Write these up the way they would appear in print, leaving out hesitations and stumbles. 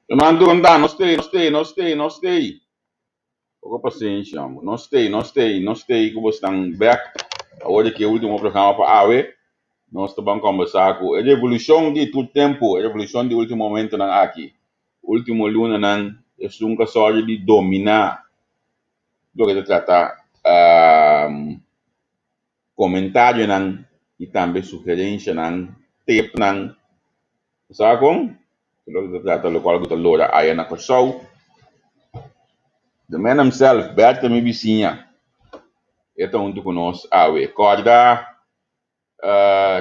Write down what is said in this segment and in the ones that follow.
Mando andar, não stay. Pouca paciência, amor. Não stay, que você está back. Agora que é o último programa para AWE, nós estamos conversar com a revolução de todo tempo, a revolução de último momento na aqui. Último luna não é nunca só de dominar do que se trata comentário não e também sugerência não, tape não, sabe como? Do que se trata do qual você loura aí na pessoa. The man himself, Berta me vizinha. Ito ang conosco awe. Corda,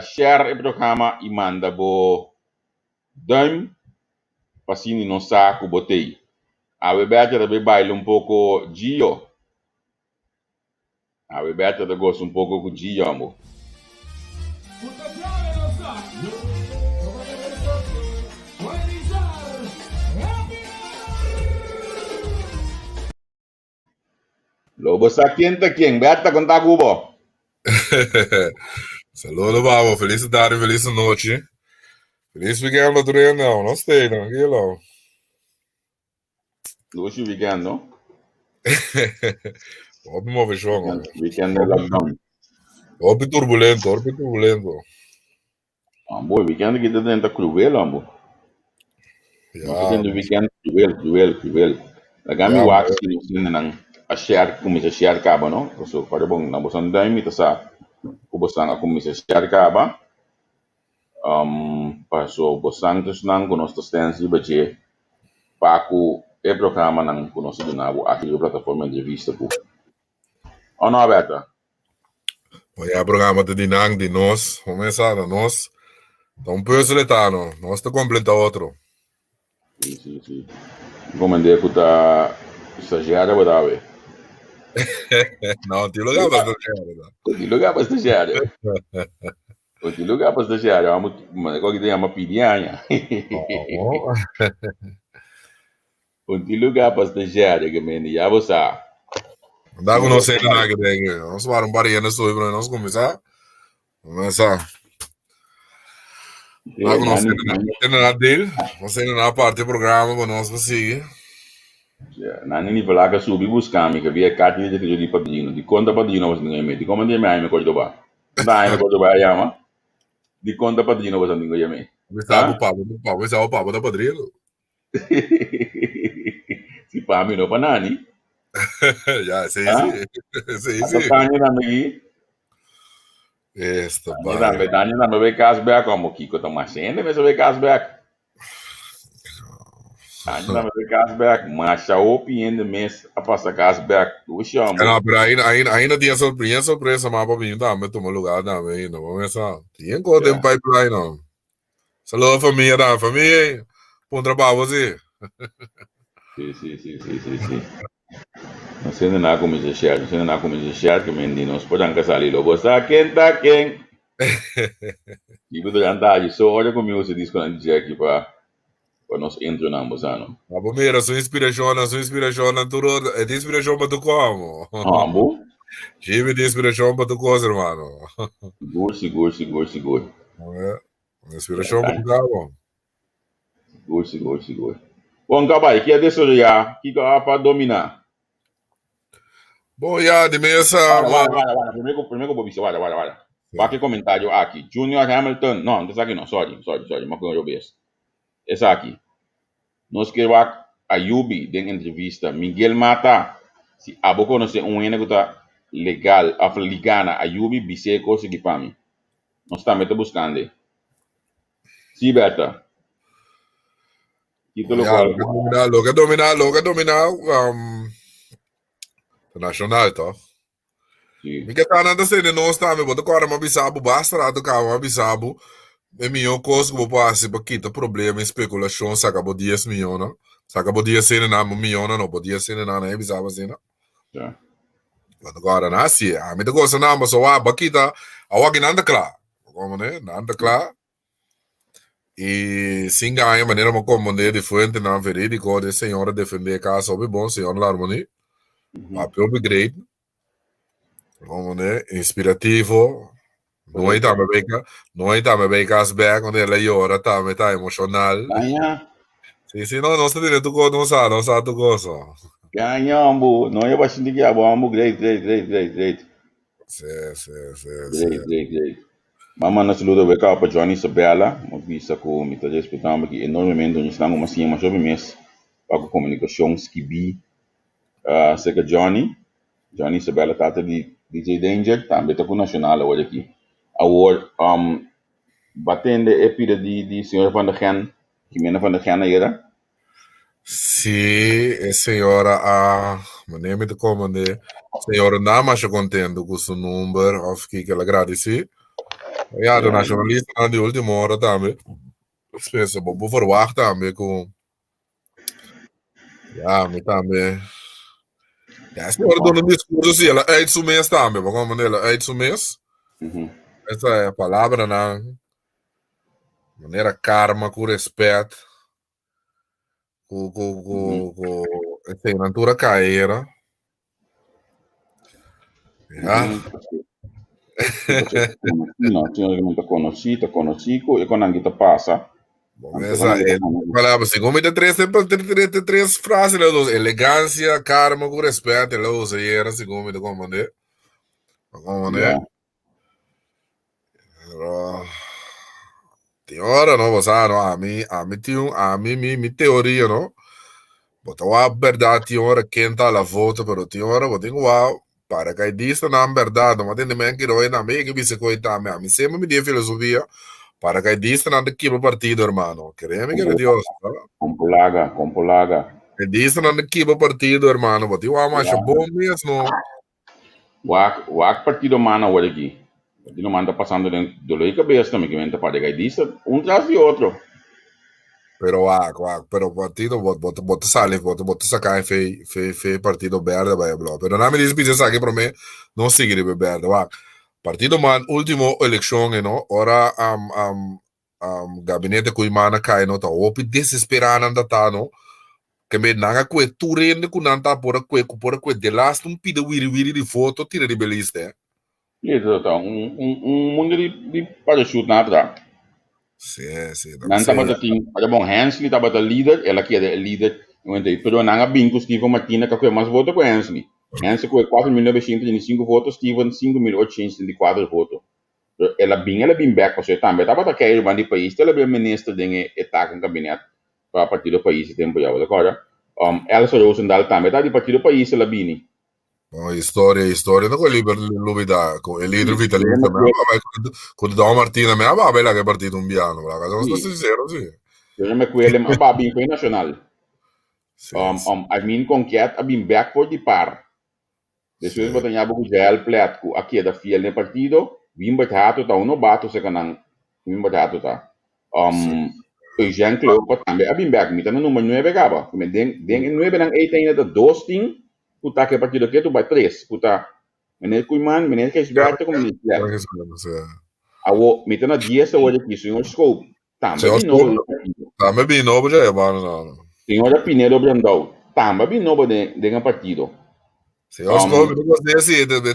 share o programa e manda bo dime, pasini no saco botei. Awe Berta também baila pouco Gio. Awe Berta da gosta pouco com Gio, amor. Lobo sa quinta quem? Berta conta cubo. Saludos, Babo. Feliz tarde, feliz noite. Feliz weekend para tu não. Não sei, não. Que lá. Luxo weekend, não? Obi move show, mano. Weekend é lockdown. Obi turbulento. Amor, weekend que dentro cruel, amor. Yeah. Weekend cruel. Lagami wax que não nang a share kumisa share kaba, no? So para bong na bosan dime ita sa kubosang ako kumisa share kaba. Paso bosang tos nang kunos tos tensi bache pa ako e programa nang kunos do nabo aqui a plataforma de vista po. Ano aberta? Olha, programa de nang de nós, começar a nós. Então, letano, nós te completa outro. Sim. Comandei que tá estagiária, vou dar, velho. Não, tem lugar para estagiária. Tem lugar para estagiária. Tem lugar para estagiária. Mas agora que tem uma pidianha. Tem lugar para estagiária, que me já você. Dá com nós ainda na que nós vamos parar na sua para nós começar. Começar. Dá com nós ainda na dele. Nós ainda na parte do programa para nós seguir. Na nível lá que subi buscar me que via carta de que eu di padrino di conta padrino was ninguém me di como de me cordo ba dai me cordo ba yama di conta padrino was ninguém me Começar o papo da padrino. Si pami no panani já sei tanya na me esta pai tanya na me cashback como Kiko Tomasene me sabe cashback Ainda me vê cashback, mas a opinião do mês a passar cashback, o chamo. Não, pero ainda tinha surpresa, mas para mim também tomou lugar também, não vamos pensar. Tinha coisa em pipeline, não. Saludos família, bom trabalho você. Sim. Não sei nada como se share, que meninos podem casar ali, logo está quem. E por durante só olha como você diz quando diz aqui para nós entrenamos, ano. Ah, primeiro, sua inspiração, tudo é de inspiração para tu como? Ah, bom? Tive de inspiração para tu coisa, irmão. Seguro. Inspiração para tu como? Seguro. Bom, cabai, que é desse já, que para dominar. Bom, já, de mesa, Vale. Primeiro vou dizer, vale. Qualquer comentário aqui. Junior Hamilton, não está aqui não, sorry, mas como eu vejo. Essa aqui. Nós queremos a Yubi de entrevista. Miguel Mata, se a boca não se que está legal, a ligana, a Yubi, bise coisa que para mim. Nós estamos buscando. Sim, Berta. lo que domina, nacional, toch? Sim. Mica tá nada sendo não está, me bota agora uma bisabu, basta lá tocar uma bisabu. É minha coisa que vou passar para quitar problema, especulação, saca por 10 milhões, não? Saca por 10 cena na milhão, não, por 10 cena na é bisabu cena. Tá. Agora nasce, a minha coisa não, mas o abaquita, a wagi nanda claro. Como né? Nanda claro. E sim, ganha maneira como de frente na verídico de senhora defender casa, sobe bom, senhora Larmoni. Papel great. Como né? Inspirativo. Não é também bem casbé quando ela llora, também tá emocional. Ganha. Sim, não está direito tu não sabe tu gosta. Ganha, ambo. Não é bastante que ambo, great. Sim. Great. Mama na saludo be ka pa Johnny Isabela, mo visa ko mita respeitamos que enormemente onde estamos mas sim, mas sobre mês para a comunicação skibi seca Johnny Isabela tata de DJ Danger, também tá com nacional hoje aqui. Award batendo epida de senhora Van der Gen, Jimena Van der Gen era. Sim, senhora a maneira de como né, senhora não mais contente com o seu número, of que ela agradece. Ja, de nationalist aan die última hora também. Pensa, vou verwachten também com. Ja, me também. Ja, se ora dando discurso, sim, ela é isso mesmo também, como ela é isso mesmo. Essa é a palavra, na maneira karma, com respeito, com essa natura caíra. Ja. No, tinha conhecido, e quando a gente passa. Bom, essa é. Palavra, segundo me três frases, ela usa elegância, karma, com respeito, ela usa e era segundo me como né. Como né? Tem hora, não, você não, mi teoria, não. Bota a verdade, tem hora quem tá lá volta, pero tem hora, eu tenho para que disso não é verdade, mas tem também que roer na meia que você coita, a mim sempre me deu filosofia, para que disso não é que o partido, irmão, queremos que Deus, Compolaga. que disso não é que o partido, irmão, bota o amacha bom mesmo. O partido mana hoje aqui. O partido mana tá passando do lei cabeça também, que vem para que disso traz de outro. Pero pero partido bota sale, bota sacar fe partido verde vai blá. Pero na me diz pizza aqui para mim não seguir verde, partido man último eleição, no, ora gabinete que mana cai no tá opi desesperado anda tá no. Que me nanga que tu rende com nanta por que de last pide wiri de foto tira de belista. Isso tá mundo de parachute na atrás. Sim. Nanta bata ting, ada bom Hensley tá bata líder, ela que é líder, não entende, pero nanga bingo Steven Martina que foi mais voto com Hensley. Hensley com 4.905 votos, Steven 5.804 votos. Ela bem back você também, tá bata cair mas de país, ela bem ministro de etaca em gabinete para partido do país tempo já, agora. Ela só Rosendal também tá de partido do país ela bini. História, não é novidade, com o líder vitalista, quando dá Martina, me va bella che è partito un piano, sono sincero, sì. Eu me cuele, mas bem foi nacional. I mean, conquete, bem back por de par. Depois botar já o gel plat, aqui da fiel no partido, bem batado, tá no bato, se canang, bem batado, tá. O Jean-Claude também, bem back, me tá no número 9 gaba, como den 9 nang 8 ainda da 2 ting, puta que partido que tu vai 3, puta. Meneer Koeman, meneer Keesberten, como diz, awo, mita na 10 hoje aqui, senhor Scope. Também bem novo já é bom, senhora Pinedo Brandão, também bem novo de partido. Senhor Scope, não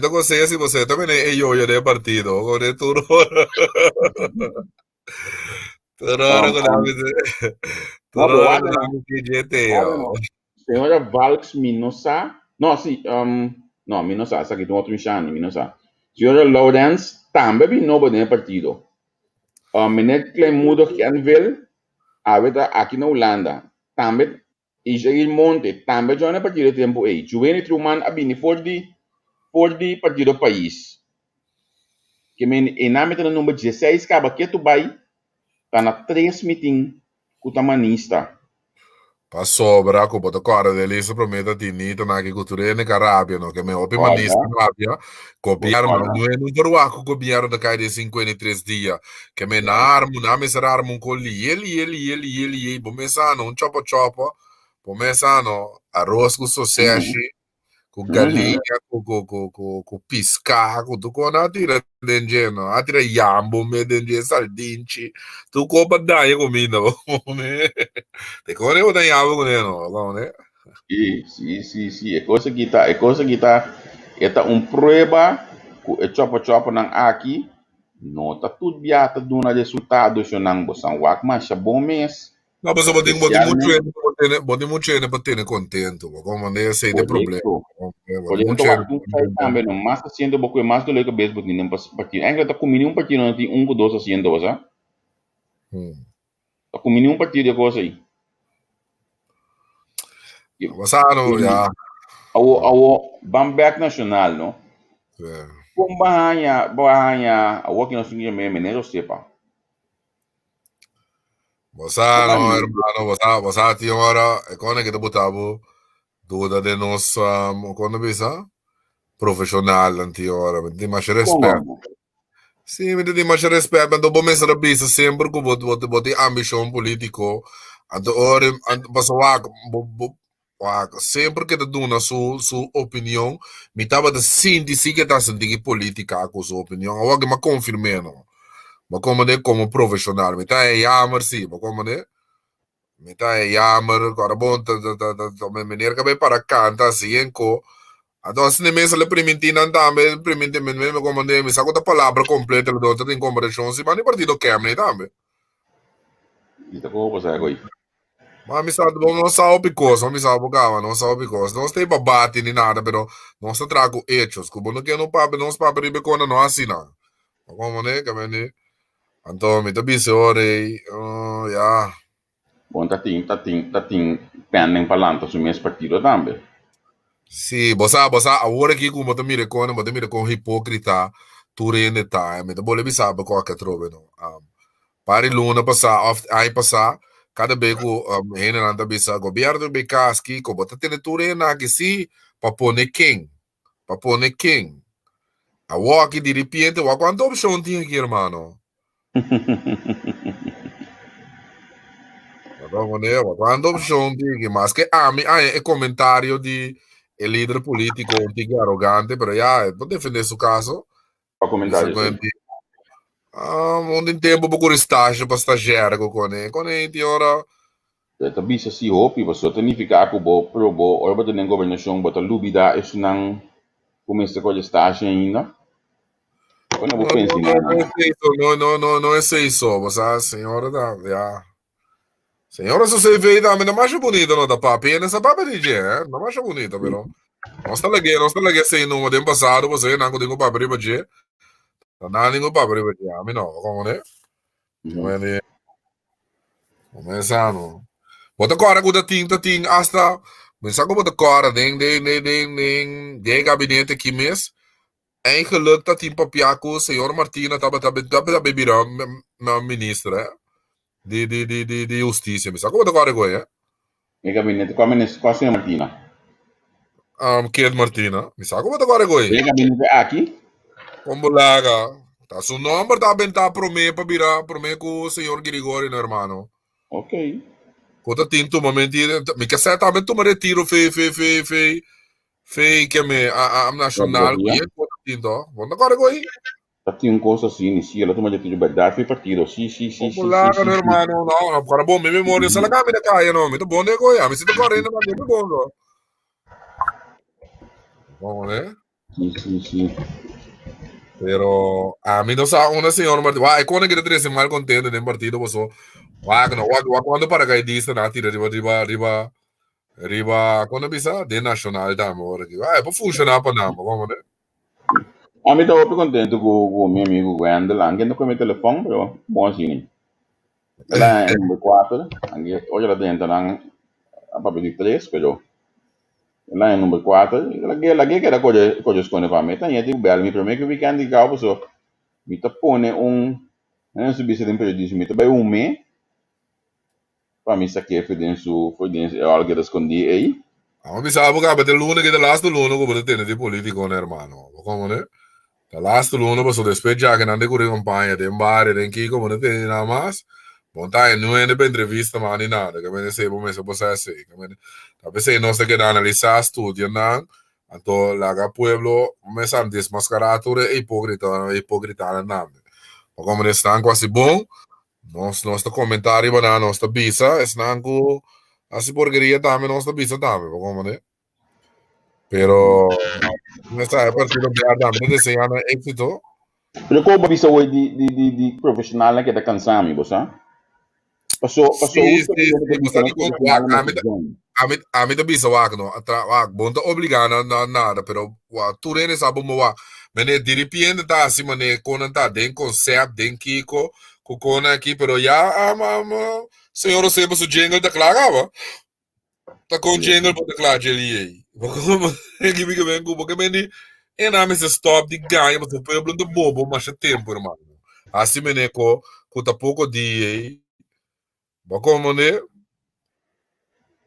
gostei assim, você também é eu de partido, com é tudo. Tudo hora com a GT. Senhora Valks Minosa, não, sim, No, mi non sa, sa che tu outro anni, mi non sa. Senhora Lawrence também vi novo no partido. Meneer Kleinmoedig Kenville, aveta aqui na Holanda. Também, Israel Monte, também já no partido tempo aí. Juvenil Truman abini for di partido país. Que men enamita no número 16, acaba que tu vai, tá na 3 meeting com tamanista. Pa sobra, ko boto cara dele, isso prometa tinito na que cultura na Carabia, no que me opi manista Carabia, copiar não é no Doruaco copiar da caia de 53 dias, que me na armo, na me será armo com ele, pomesano, um chopa, pomesano, arroz com soseche, com galinha, com pisca, com tu com atira dengeno, atira yambo, me denge saldinci, tu copa dai comida, né? Te cone o tem algo né, não, né? Sim. É coisa que tá, é um prueba que é chopa nang aqui, não tá tudo bem, tá dando resultado, se não bosan wak, mas é bom mês. Não, mas eu botem muito para ter contento, como né, sei de problema. Muito também não, mas haciendo pouco mais do que vez porque não partido. Ainda tá com um partido não tem com dois haciendo, sabe? Tá com um partido de coisa aí. Masano, ja. Awo Bamberg Nacional, no? Kung bahanya, awo kinasungi me menero sepa. Masano, hermano, basa ti ora, e kone que te botavo, duda de nos, quando bisa, profissional anti ora, me mais respeito. Sim, me tem mais respeito, mas do bom mês da bisa sempre que bote ambição político, anto ora, anto passa lá, sempre que te duna sua opinião, me estava de sentir que está sentindo política com sua opinião, agora me confirmei, não. Mas como profissional, me está jammer, sim, mas como né? Me está jammer, agora bom, me maneira que vai para cantar assim, então assim mesmo le permitindo também, me como né, me saco da palavra completa, do outro tem conversão, se mas nem partido quer, também. Isso como você agora? Mas mi sa, não sabe because, não sabe porque, não sabe because. Não tem babate nem nada, pero não se trago hechos. Como não quer não papo, não se papo ribe quando não assina. Como né, que vem então me tabi se ore, ja. Bom, tá tem pending palanto su mês partido também. Sim, bossa, agora aqui como tu mira com hipócrita, tu rende tá, me tá bole sabe qual que trove não. Pare luna passar, aí passar, cada vez que hena nanta bisa governo be kaski ko bota tene ture na que si papone king a walk di repente wa quanto opção tinha aqui irmão wa quanto opção tinha aqui mas que me é comentário de el líder político antigo arrogante pero ya não defender seu caso o comentário um tempo por estágio para estagiário com ele de hora ta bisa si hopi ba so significa ako bo pro bo or ba ng gobernação ba ta lubida is nang começa com a estágio ainda quando vou pensar não é isso você senhora da já senhora se você vê também não mais bonita não da papi nessa papi de je não mais bonita pero não está legal sem no tempo passado você não tem papi de je não tem papi de je a mim não como né começando bota agora com tinta hasta mas só bota agora de gabinete aqui mês eigenlijk dat in Papiaco, senhor Martina, estava bebendo na ministra de justiça. Mas como agora é? E gabinete com a senhora Martina. Que é Martina? Mas como agora é? E gabinete aqui? Como laga? Tá seu nome tá bem tá para mim com o senhor Grigori, meu irmão. Ok. Quando tinto momento, me quer ser também tu me retiro fei que me a nacional e tinto. Quando agora é? Tinha coisa assim, inicia, ela toma de liberdade, foi partido, sim. Claro, hermano, no, agora bom, minha memória, se ela cabe da caia, não, me tô bom de goiá, me sinto correndo, mas me bom, não. Bom, né? Sim. Pero, a mim não sabe, uma senhora, mas, é quando que ele mal contente no partido, você, quando para cair disso, na tira, riba, Riba, quando bisa, de nacional também, ora aqui. Ah, é para funcionar para nada, como né? A mim estava contente com o meu amigo Wendel, lá, que não com meu telefone, pero bom assim. Lá é número 4, hoje ela tem lá a papel de 3, pero lá é número 4, ela que era coisa esconde para mim, então eu digo, belo, me primeiro que weekend de cabo, so, me tá pone não subir esse tempo me tá bem mês, para mim isso aqui foi dentro, algo que eu escondi aí. Vamos bisa, porque até luna que de last luna, como de ter de político, né, hermano? Como né? The last luna, pues, después ya que nande curi campaña, de bar, de aquí, como no tiene nada más. Monta no es de entrevista, man, ni nada, que me dice, pues, me se así, que me, a veces no se queda analizar, estudian, anto laga pueblo, me san desmascarado, hipócrita, nada. Como están quasi bom, nosso comentário, banana, nossa visa, estão com, assim, porcaria também, nossa visa também, como né? Pero, nessa época, partido de Adam, desenhando éxito. Pero como bisa hoje de profissional que está cansado, você? Passou Sim, uso sim, sim. de Você profissional, digo, wak, mas não. a mim também sou wak, não. Wak, bom, tá obrigado na nada, pero wak, tu nem sabe mo wak. Mene, de repente tá assim, mene, quando tá den concept, den kiko, kukona aqui, pero já, senhor, sempre o jingle da clagava. Tá com jingle para declarar ali aí. Porque me vem com porque mene, é na mesa stop de ganha, mas o povo do bobo, mas é tempo, irmão. Assim, mene, com tá pouco dia aí. Como, né?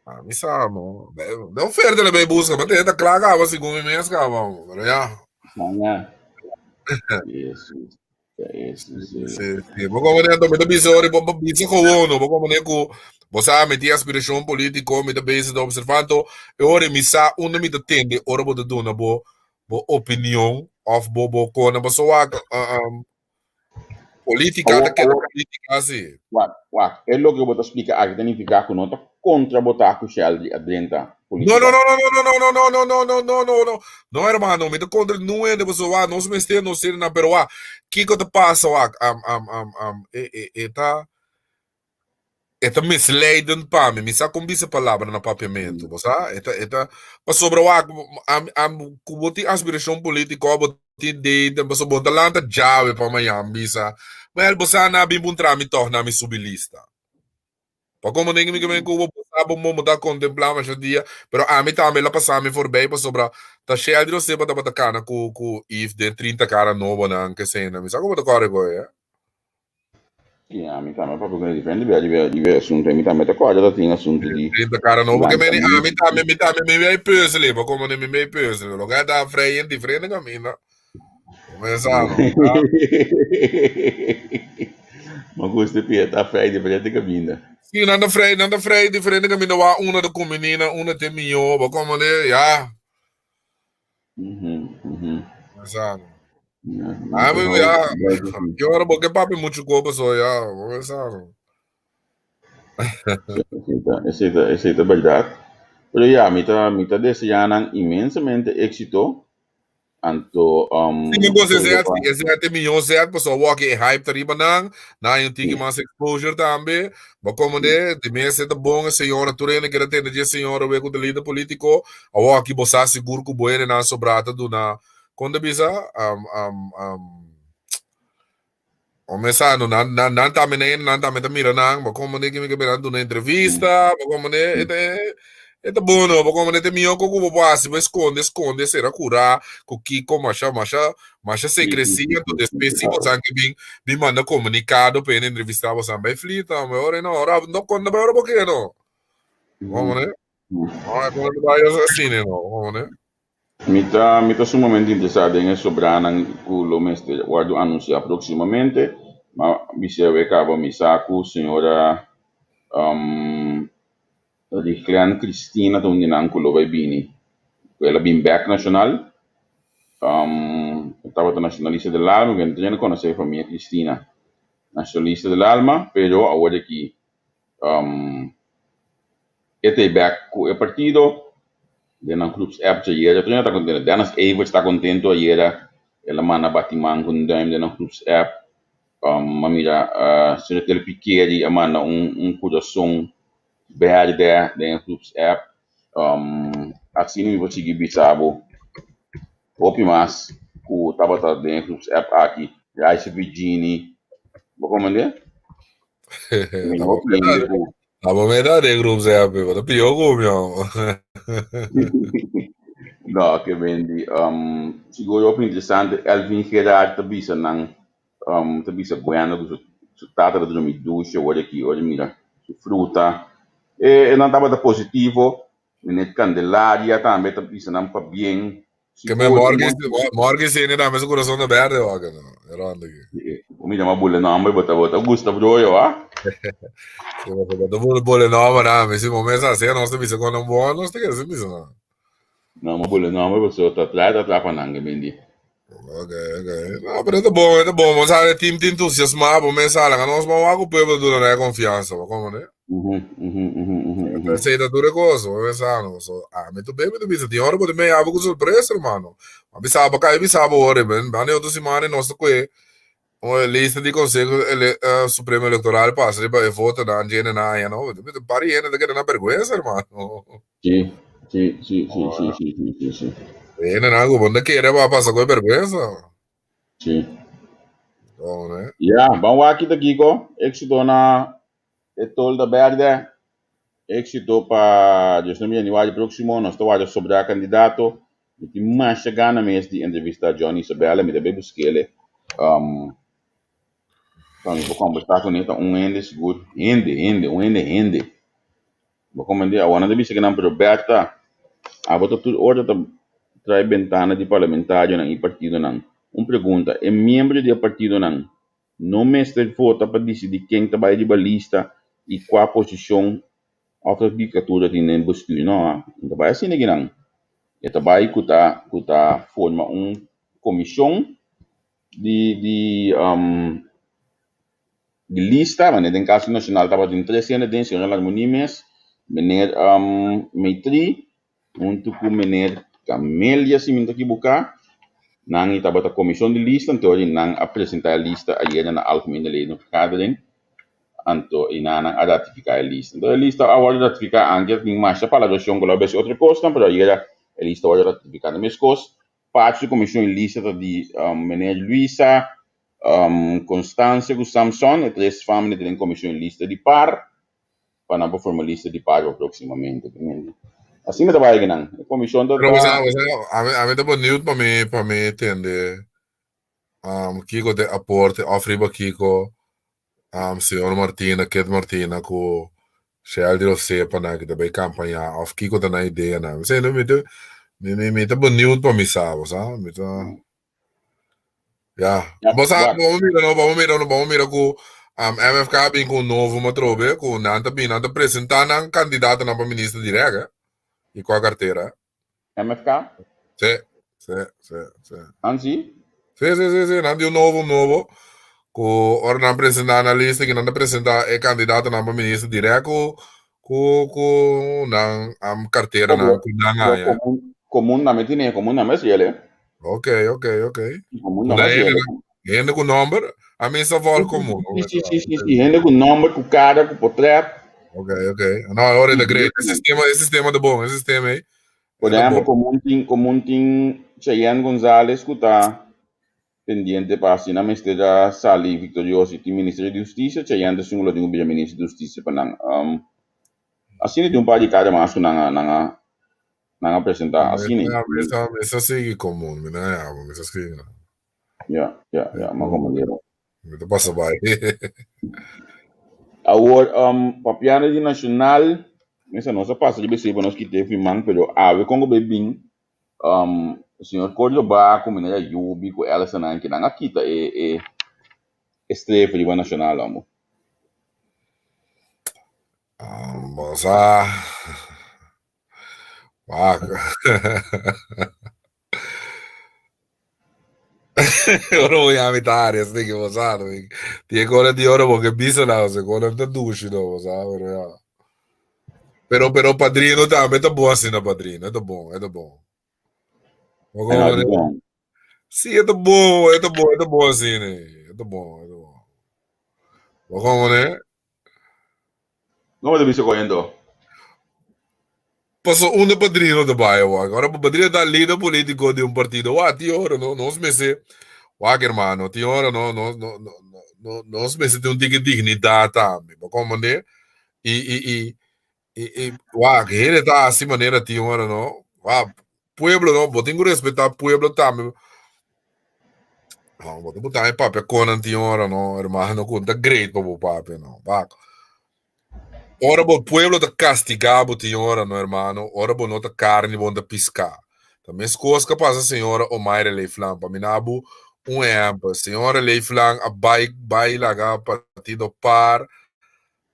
Ah, mi sa mo. Não oferta le bem busca, mas tenta claga, mas segundo mês acaba, mas já. Hanya, isso, isso, Sim, sim. Mas como né, também também só riba bisa ko uno, mas como né ko você meti aspiração política, me também se observando, e ora mi sa uno me tende, ora bo do na bo opinião of bo ko na bo so política da que política assim. é lo que eu vou te explicar aqui, tem que ficar com nota contra botar com o Shell de adrenta No, no, política. no, no, no, no, no, no, no, no, no, no, no, no, hermano, me contra não é de você, não se mexer, não ser na pero, que te passa, eta misleidend pa me sa kung bisa palavra na papiamento, você, pa sobra kuboti aspiração política, boti de, basta bom talanta, jave pa mayam, bisa, well, basta na bimbun trami torna mi subilista. Como ninguém me vem com o sabe mo mudar contemplar mas dia, pero a mim também lá passar me for bem para sobra tá cheio de você para botar cana com if de 30 cara novo não que cena, me sabe como tá corre é? Sim, a mim também, para porque é diferente, de assunto, a mim também tá coisa, tem assunto de 30 cara novo que me a mim lançamento. também me vai puzzle, como nem me vai puzzle, lugar da freia diferente caminho. Começaram, Mas custa pieta fé de frente cabina. sim, nada freia diferente caminho, uma da com menina, uma tem minho, como né, já, começaram. Ah, mas já, que hora porque papi muito copa só já, começaram. Esa es verdad. Pero ya, mi está deseando inmensamente éxito. Anto, Sim, você todo certo, esse até milhão certo, pessoal, walk é hype tariba na yung tiki mais exposure também, mas como de mês é bom, a senhora Turena que tem de senhora o do líder político, a walk você seguro que o boiê na sobrata do na quando bisa começando não também nem não também tá mirando, mas como de que me quebrando na entrevista, mas como de é bom, não, como de meu que o boas se esconde será curar com Kiko mas se crescia do espécie você que bem manda comunicado para entrevistar você bem flita, mas ora não quando vai ora porque não, como né? Ah, quando vai assim, não, como né? Mi está sumamente interessado em sobrana culo mestre guardo anunciar proximamente, mas biseu acaba mi saco senhora di clan Cristina tundinan culo vai bini. Ela bin back nacional. Estaba nacionalista del alma, que no conoce a familia Cristina, nacionalista del alma, pero ahora aquí este back con el partido de los clubes app ayer, yo está contento, Dennis Evers está contento ayer, el mana Batiman con Dime de los clubes app, mira, se ele Piquet a mana coração verde de los clubes app, assim eu vou seguir bisabo, opi mas, o tabata dentro, aqui, Rice Virginia, vou comandar? Tá Minha bom, opinião, com tá bom, metade grupos é a pior, tá pior como eu. no, che vendi, siguro opinião interessante, Elvin Gerard, tabisa nang, tabisa bueno, su tata da mi duce, olha mira, su fruta, e não estava positivo, net Candelaria também tabisa nang pa bien, se Que me for, morgue se ainda mas o coração da verde, ó, cara. Era onde que. comida uma bula não, mas bota, gusta bro, eu, ah? Se você bota bole nova, né? Mas se começa a ser, nós temos que quando um bom, nós temos que ser não. Não, uma bula não, mas você tá atrás para nang, vendi. Ok, ok. No, pero é bom, mas sabe, time entusiasmado, mas sabe, nós vamos lá com o povo do não é confiança, como, né? Aceita tudo coisa, pensando, muito bem, muito bem, tem hora para mim, há alguma surpresa, irmão. Mas sabe, cai, sabe, ora, bem, bem, outra semana, nós temos que uma lista de Conselho Supremo Eleitoral passa, e vota na Angena na Aya, não? Pare ainda, que na vergonha, irmão. Sim, sim. Ainda não, o bom que era passar com vergonha, Sim. né? Ja, vamos aqui daqui, éxito na Etolda Verde, éxito para Deus não me engano, próximo, nós estamos sobre a candidato, e que mais chegar na mesa de entrevista a Johnny Isabella, me deve buscar ele, então eu vou conversar com ele, ende seguro, ende, vou comentar, a hora de buscar na Roberta, a botar tudo, ordem traz ventana de parlamentário e partido não. Uma pergunta, é membro do partido não mestre vota para decidir quem trabalha de balista e qual a posição a judicatura tem na postura, não, não trabalha assim aqui não. É trabalho que tá forma uma comissão de lista, mas no caso nacional estava em 300 de senhor Harmonimes, meneer Meitri, junto com meneer Camélia Ciminta Kibuka, nang itaba a comissão de lista, então ele nang apresentar a lista a na algemene lei no vergadering, anto inanang a ratificar a lista. Então a lista agora ratificar anche em marcha para a gestão global é outra coisa, mas aí a lista agora ratificar a mesma coisa. Parte da comissão de lista de Menezes Luisa, Constância Samson, e três famílias da comissão de lista de par, para não formar lista de par proximamente. Assim me trabalha que não. A comissão Pero, o sea, está a mí te bonito para mí entender Kiko de aporte, afriba Kiko, senhor Martina, Kate Martina, com Shell de você para que também campanha, of Kiko da na ideia, né? Você não me tá bonito para mim, sabe? Me tá, yeah. Mas vamos mirar com MFK bem com novo matrobe, com nanta bem, nanta apresentar na candidata na para ministra direta, e com a carteira. MFK? Sim, sim. Anzi? Sim, nanta novo. Ora não apresentar na lista que não apresentar é candidato na ministra direto com na carteira na ganha. Comum na metine, comum na mesele. Ok. Comum na Una mesele. ainda com número, a mim só vale comum. Sim. Ainda com nome, com cara, com portrait. Ok. Não, a hora é great. Esse sistema é bom, esse sistema aí Por é bom. exemplo, comum tem Cheyenne Gonzalez, que está pendente para assinar a mesteira Sali Victorioso e Ministro de Justiça. Cheyenne é o senhor do Ministro de Justiça para assim de par de cara mais que não apresentar assim. Essa sigue comum, né? Essa sigue. Yeah, mas como digo. Me passa vai. Agora, papiano de nacional, essa nossa passa de BC para nós que teve man, pero ave Congo bebim, o senhor Cordoba, como né, Yubi, com ela sanan que não aqui tá é estrefe de nacional, amo. Vamos a Ora vogliamo Italia, stai che vosato. Ti è ancora di ora perché bisogna, se ancora non duci, no, sai, però padrino também tá bom assim, né, padrino? É bom. Mas É como, nada né? bom. Sim, é bom assim, né? É bom. Mas como, né? Como deve ser correndo? Passou um de padrino de bairro. Agora o padrino da líder político de um partido. Tío, não se mexe. Hermano, tío, não se mexe tem um tique de dignidade também. Como né? Que ele tá assim maneira, tío, não? Pueblo, não? Vou ter que respeitar o pueblo também. Vou botar em papel com tío, não? Hermano, conta great para o papel, não? Ora o pueblo te castigava, senhora, no hermano. Ora bo nota carne bom de piscar. Também as coisas que passa, senhora, o mais lei flan. Para mim, nabu, exemplo. Senhora lei flan, a bai laga partido par.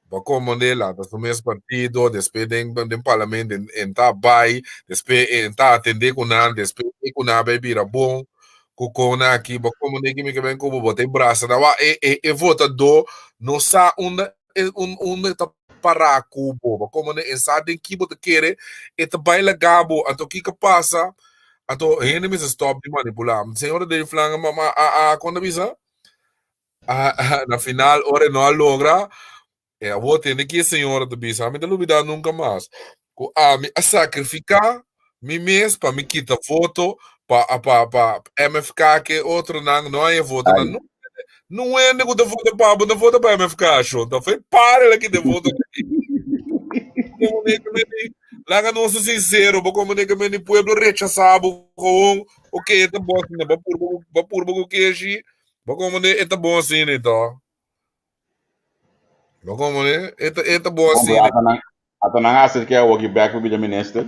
Ba como nela, das mesmo partido, depois dem parlamento, tá bai, depois tá atender com nada, depois com nada vai virar bom. Kukona aqui, ba como nem que me vem como botei braço, na wa vota do, não sa onde tá para cubo, como ne inside que bota querer, eta baila gabo, ato que passa, ato ele me stop de manipular. Senhora de flanga mama quando avisa, na final ora não logra, vou ter que senhora de bisa, me dá nunca mais. A sacrificar me mesmo para me quitar foto para MFK que outro não é voto não é nego da voto para MFK show então foi para aqui de voto lá que não sou sincero como nego me pueblo rechazado com o que é bom né para por que é assim como é bom assim então como é bom assim ato nang asset kaya wag you back will be the minister.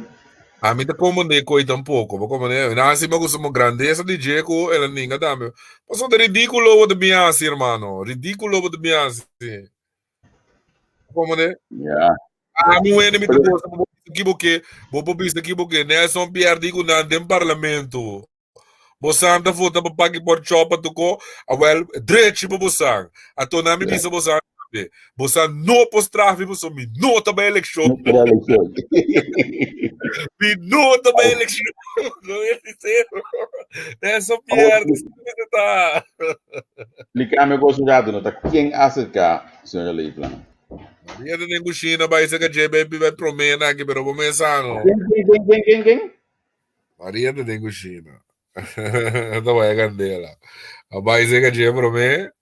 A mí te como ne coi tampoco, como ne, na si me gusta mo grandeza de Jeco, ela ninga dame. Paso de ridículo o de biasi, hermano, ridículo o de biasi. Como ne? Yeah. A mí o enemy te gosta, mo equivoqué, Nelson Pierre digo na dem parlamento. Bosang da futa pa pagi por chopa to ko, well, drechi po bosang. Ato na mi bisa bosang. Bosang no postrafi po so mi no ba eleksyon. Minuto ba eleksyon? Nelson Pierre, tá. Explicar-me o resultado, não tá? Quem acerca, senhor Leifland? Maria de Nenguchina, vai ser que a JB vai promena aqui, pero vou começar, não? Quem? Maria de Nenguchina. Não vai candela. Vai ser que a JB promena,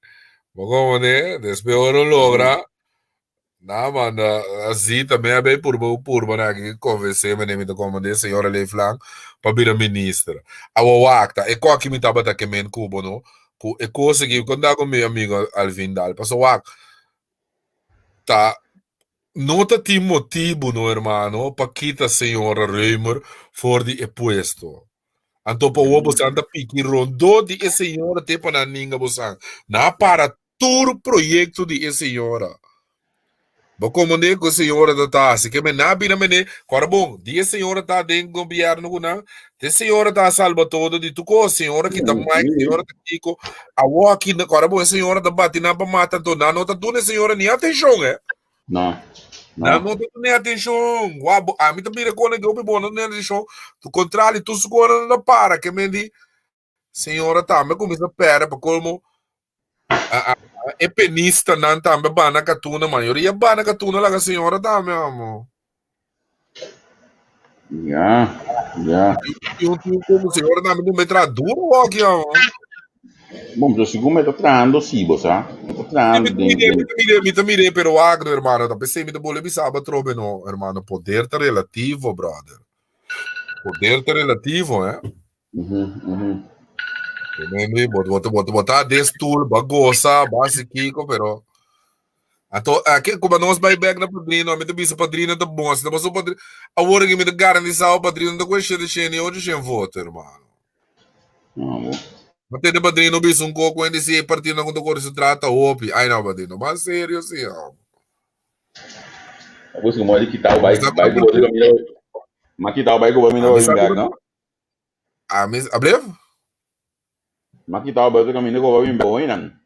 vou comer, depois não logra. Não, mano, assim também é bem por né, que conversei, mas nem me como de senhora Leifland, para vir a ministra. A Wawakta, é qual que me estava aqui em Cuba, não? É consegui, quando eu com meu amigo Alvindal, passou Wawakta, tá, não tem motivo, não, irmão, para quitar a senhora Reimer fora de puesto. Então, para o você anda pique rondou de essa senhora, tem para ninguém, você não para todo o projeto de essa senhora. Como ne ko senhora da tá, se que me na bina me agora bom, dia senhora tá dentro do governo não, de senhora tá salva todo de tu ko senhora que tá mais senhora tá tico, a aqui na agora bom senhora da bate na para mata to na nota tu ne senhora nem atenção não não tá nem atenção, a mim também recona que eu bom não nem atenção, tu contrário tu segura na para que me di senhora tá, me começa a pera para como é penista não também bana catuna maioria bana catuna lá a senhora tá meu amor. Yeah. Eu como senhora não me metrá duro aqui ó. Bom, eu sigo me trando sibo, sa? Me mire pero agro hermano, da pensei me bole bisaba trobe no, hermano, poder tá relativo, brother. Poder tá relativo, Também botar desse tool, bagosa, básico, pero aqui como nós vai back na padrino, me bisa padrino da bom, se não padrino, a hora que me dá garantiza o padrino da coisa de chene hoje sem voto, hermano. Mas tem padrino bisa um coco ainda se partindo quando o se trata opi, ai não padrino, mas sério assim, ó. Vamos como ele que tá o bike mas que tá o bike o caminho vai back, não? Abre? Mas que tá o bike o caminho vai back, não?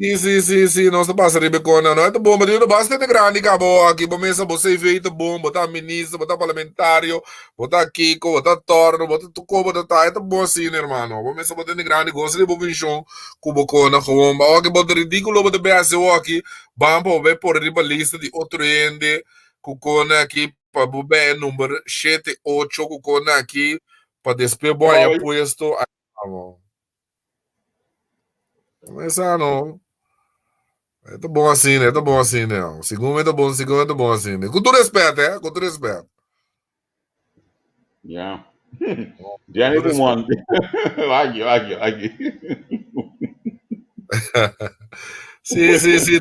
Sim, não se passa Ribecona, não é tão bom, mas não basta ter grande cabo aqui, começa você feito bom, botar ministro, botar parlamentário, botar Kiko, botar Torno, botar Tuco, botar tá, é tão bom assim, né, irmão? Começa a botar de grande, gosta de bobinchão, cubocona, como, que bota ridículo, bota BSO aqui, vamos ver por riba lista de outro ende, Kukona aqui para bobe número 7-8 kukona aqui para despedir boia puesto. Mas não. É tão bom assim, né? É tão bom assim, né? Segundo é bom, segundo é bom assim, né? Com todo respeito, é? Com todo respeito. Yeah. Já nem com um aqui. Sim,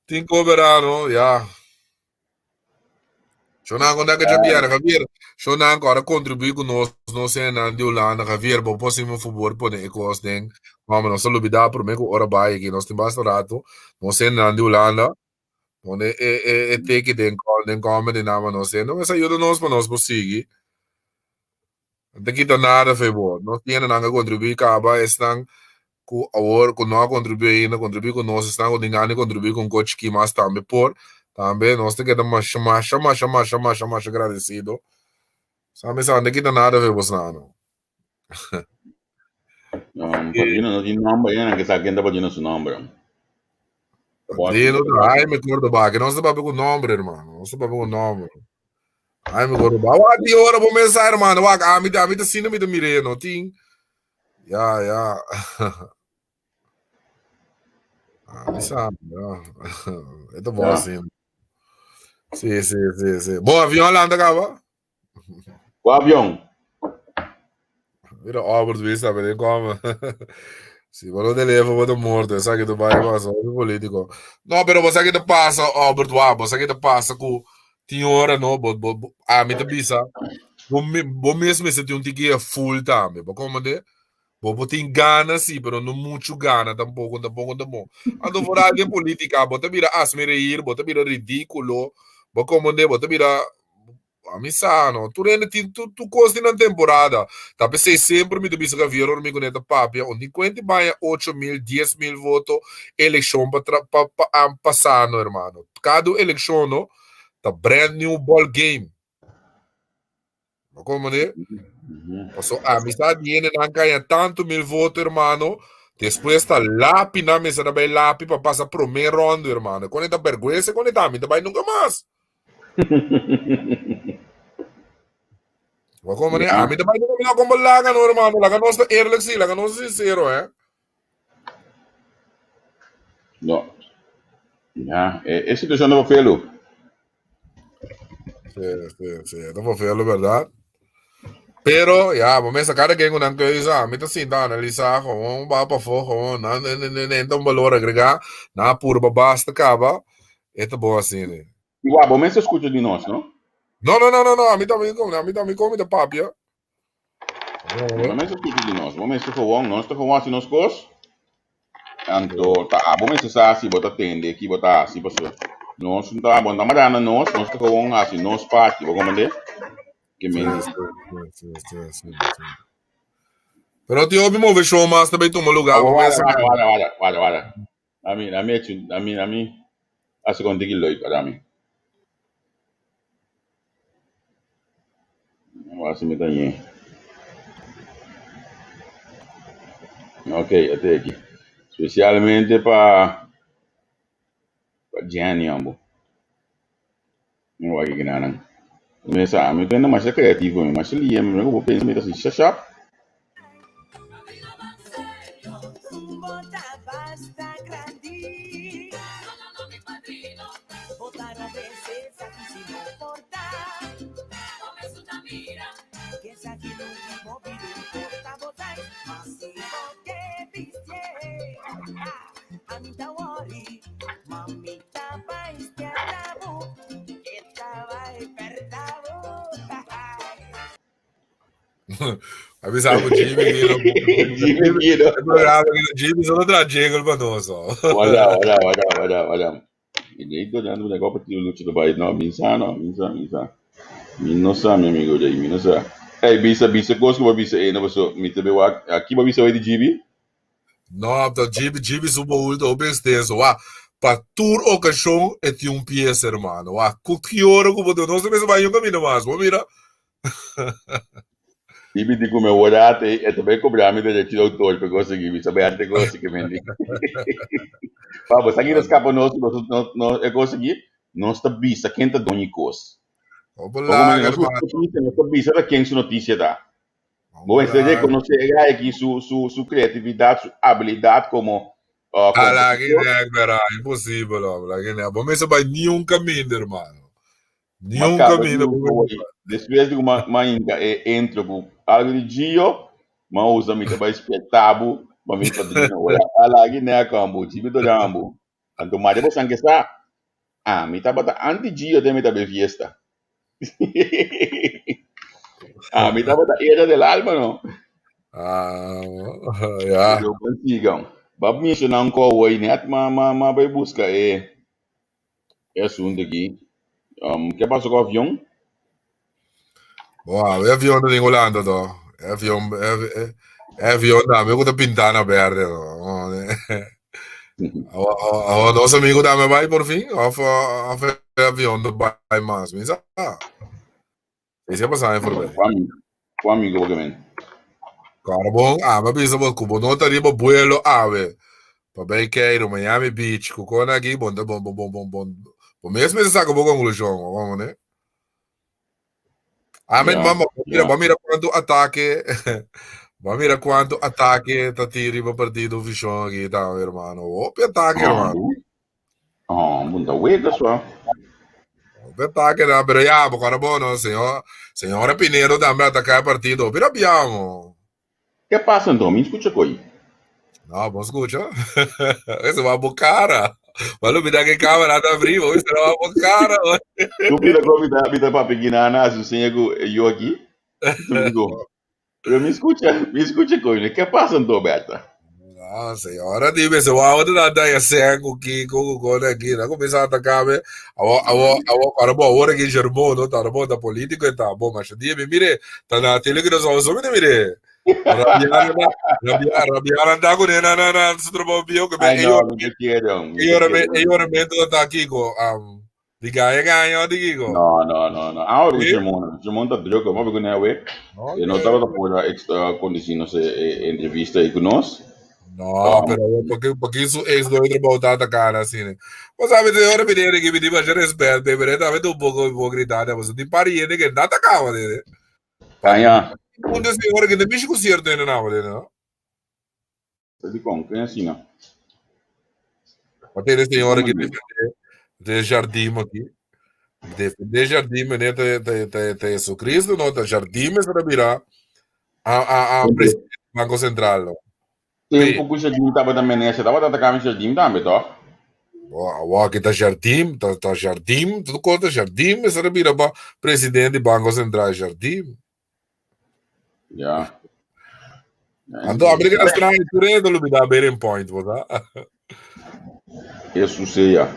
tem que cooperar, não? Já. Shona quando é que já vieram, Javier? Shona agora contribui com nós, não sei na de Holanda, Javier, bom possível favor por nem cos den. Vamos não só lubida por mim com hora vai aqui, nós temos bastante rato, não sei na de Holanda. Onde é take den come de nama não sei, não essa ajuda nós para nós conseguir. Não tem que dar nada favor, nós temos nada contribuir, acaba estão com agora com nós contribuir com nós estão com ninguém contribuir com coach que mais também por também nós temos que dar mais chama agradecido. Sabe, não tem que dar nada favor não. Padrino não tem nome, ainda que sabe quem está padrino seu nome. Padrino, ai me acordo ba, que não se papo com nome, irmão, não se papo com nome. Ai me acordo ba, wa di hora vou mensar, irmão, wa a mi tá sino mi tá mire, não tem. Ya. Mi sabe, ya. É tão bom assim. Sim. Bom avião lá anda acaba? O avião. Mira, Albert vista, vedi come. Sì, quello telefono vado morto, sai che tu vai passa, è politico. No, però sai che ti passa, Albert, guarda, sai che ti passa con ti ora no, mi te bisa. Bom mesmo se tem um ticket full também, para como de, bom tem gana sim, pero não muito gana tampouco. Ando fora de política, bota vira asme reír, bota vira ridículo, bota como de, bota vira Amissano, tu costi na temporada. Tá pensei sempre me debisa que vieram me conecta papia, onde quanto vai 8.000, 10.000 votos eleição para passar, irmão. Cada eleição, no, tá brand new ball game. Como né? Passou a amizade viene não ganha tanto mil votos, irmão. Depois tá lápis na mesa da bem lápis para passar pro primeiro round, irmão. Quando tá vergonha, quando tá, me vai nunca mais. Ma come ne ha? Mi dai non come laga normale, laga nostra eerlijk zie, laga nostra sincero, eh? No. Ya, es situación de Felo. Sí, no puedo verlo, ¿verdad? Pero, ya, pues me sacar que con anche isa, mi ta sinta analiza como va para fo, como na um valor agregar, na pura basta cava, eto boa assim, né? Igual, bom, mas você escuta de nós, não? Não, a mim também come da papia. Bom, mas você escuta de nós, bom, mas você for nós tá com assim nos cos. Anto, tá, bom, mas você assim, bota tende aqui, bota assim, pessoal. Nós não tá bom, tá madana nós tá com assim, nós parte, vou comandar. Que me Sim. Pero ti obi mo ve show mas também toma lugar. Guarda. A mim, a segunda que loi para mim. Vamos assim me ganhei. Ok, até aqui. Especialmente para Gianni Ambo. Não vai que nada. Mas a mim tem mais criativo, mas ele é mesmo vou pensar assim, chachap. Avisava o Jimmy Jimmy só outra jingle pra nós, ó. Olha. E tô dando um negócio para o Lúcio do Bahia, não, minsa. Minsa, meu amigo, daí, minsa. Ei, bisa, gosto que bisa, não você, me também aqui vai bisa de Jimmy? Não, tá Jimmy suba o bem extenso, ó. Para tour ocasião é de um pieza, irmão. Ó, que hora que você não se mesmo vai um caminho mais, vou mirar. Ibi di come guardate e também cobrami del direito de autor per conseguir saber arte coisa que vende. Pabo, sai que escapa não é conseguir. não está bisa quem está dando coisa. Olá, Não está bisa da quem sua notícia dá. Bom, você reconhecer aqui sua criatividade, sua habilidade como lá, que é impossível, lá, que é. Bom, mas vai nenhum caminho, irmão. Nenhum caminho. Depois de uma entra com algo de dia, mas usa muito para espetáculo, para mim padrinho, olha, lá que nem a campo, tipo do jambo. Então, mas depois que está, me tá bota antes dia de me tá fiesta. Me tá bota era del alma, não? Já. Eu consigo. Vamos mencionar um call aí, né? Mas vai buscar assunto aqui. Que passou com o avião? Wow, é avião de Holanda, tó. É avião da amigo da Pintana Verde, o nosso amigo da vai por fim, é avião do vai mais, mas esse é passar por bem. Com amigo, obviamente. Cara, bom, mas bisa bom, cubo, não estaria bom vuelo ave. Para bem queiro, Miami Beach, com aqui, bom. O mesmo é essa conclusão, vamos, né? Mira quanto ataque. Mira quanto ataque tá tiri para partido Vichon aqui, tá, irmão. Opa, ataque, irmão. Muita hueca só. Opa, ataque, né? Pero ya, cara, bom, senhora Pinheiro também atacar partido. Pero abbiamo. Que passa, então? Me escuta coisa. Não, bom, escuta. Isso vai pro cara. Mas não me dá que câmera tá abrindo, isso não vai pro cara. Tu pira convidar para pegar na asa, sem eu aqui. Eu me escuta coisa. Que passa, então, Beta? Não, senhora, dime, se eu vou dar essa aqui, com aqui, não começar a atacar, cara, bom, agora que germou, não tá bom, da política e tá bom, mas dime, mire, tá na tele que nós vamos ouvir, mire. Rabiar andar com ele na trabalho bio que eu remendo tá aqui com de ganha digo. Não. Ahora o Germão tá droga, vamos ver como é. Eu não estava por extra condições entrevista aí conosco. No, pero porque isso é do outro voltar cara assim, né? Mas sabe, de hora menina que me diz mais respeito, bebê, tá vendo um pouco hipocritado, mas tem pariente que nada calma dele. Ganha. Um dos senhores que também com certo ainda não, né? Você como? Quem assina? Mas tem senhora que de jardim aqui. De jardim, né? Te Jesus Cristo, não, de jardim, mas para virar a presidente do Banco Central. Tem pouco jardim, estava também nessa, estava atacando jardim também, tá? Aqui tá jardim, tudo conta jardim, mas para virar presidente do Banco Central, jardim. Já. Ando América estranha, tu é do lugar bem point, tá? Isso seja.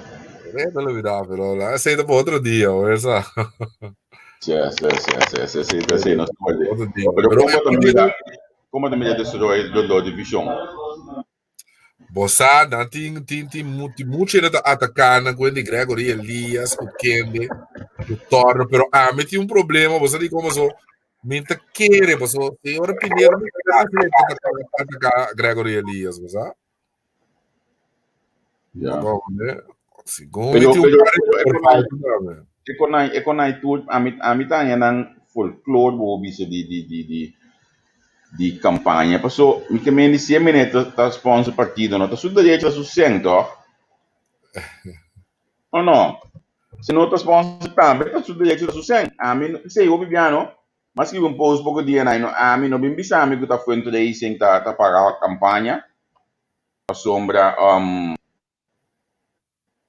É do lugar, pero lá aceita para outro dia, essa. Sim, não estou Outro dia. Pero como também desarrollo do divisão. Bossa, não tem muito ainda atacando com o Gregory Elias, com o Kende, o Torno, pero me tem um problema, você diz como só, minta querer, você, senhora Pinheiro, não quer atacar Gregory Elias, você? Já. Bom, né? Segundo, é quando a tudo a mim tá ainda folclore bo bisa di campanha, passou mi che me inizia ta sponsor partido, no, ta sul direito su centro. O no? Se não ta sponsor também, ta sul direito su centro. A mim, sei eu bibiano, mas que um pouco dia não, a mim não bem bisa amigo ta foi entre aí sem ta pagar a campanha. A sombra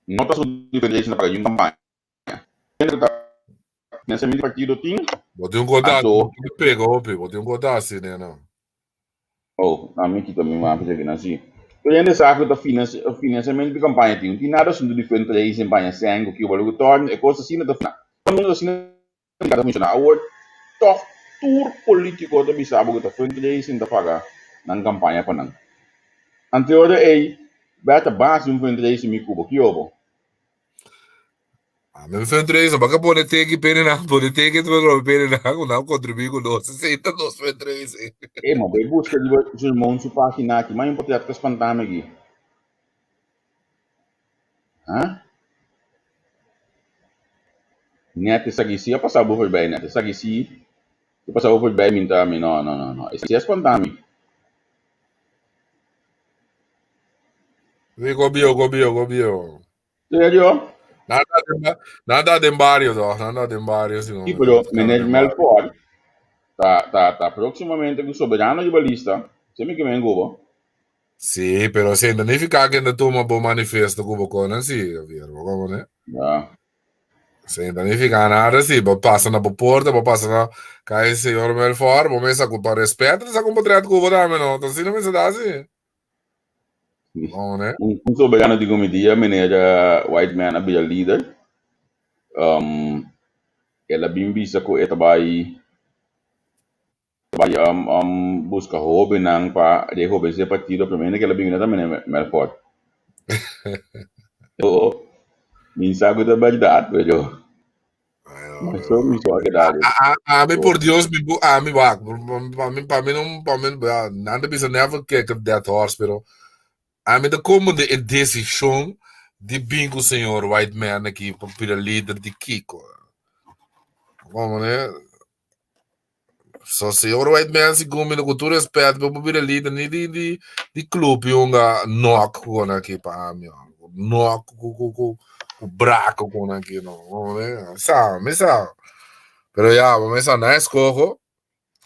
não ta sul direito na pagar uma campanha. Nessa minha partido tinha. Botei um contato, pegou, botei um contato assim, né, não? Oh, a mim que também uma coisa que nasci. Então, ainda sabe que o financiamento de campanha tem nada sobre diferente da campanha sem que o valor torna e coisa assim da final. Quando assim não funciona. Agora, tour político da bisabo que tá frente da sem da pagar na campanha para não. Anterior aí, beta base um frente da me cubo que ovo. Me fue entre eso, para que ponete aquí pene na, ponete que tu me pene na, não contribuir com nós, senta nós foi entre isso. Mas vai buscar de irmão su página aqui, mas importante que espantar aqui. Hã? Net sagisi, eu passava por bem, net sagisi, eu passava por bem, minta, não. Esse é espontâneo. Gobio. Sério? Nada de barrio, nada de barrio, E senão, pero, cara de Menezes barrio. Ford, tá proximamente com o soberano de balista, você me que me engano. Sì, però se non significa che tu ma buon manifesto come con sì, è vero, come ne? Ya, Se non significa nada, sì, poi passano per porta, poi passano che il signor Melfort, poi mi sa con rispetto, sa con potrebbe come dammi no, così non mi sa da sì, come ne? um soberano de comedia, menera white man, a be a leader. Ela bem vista com eta busca hobby nang pa de hobby se partido primeiro que ela bem também Melfort. Eu me sabe da verdade, velho. Mas só me só que dá. A me por Dios, a me va, para mim não, para mim, nada bisa never kick of that horse, pero a me da como de decisão de bingo senhor white man aqui para líder de Kiko. Como né? Só se o white man se come no cultura respeito para poder líder nem de clube onga knock com aqui para mim. Knock com braco com aqui não. Como né? Sabe. Pero ya, vamos a na escojo.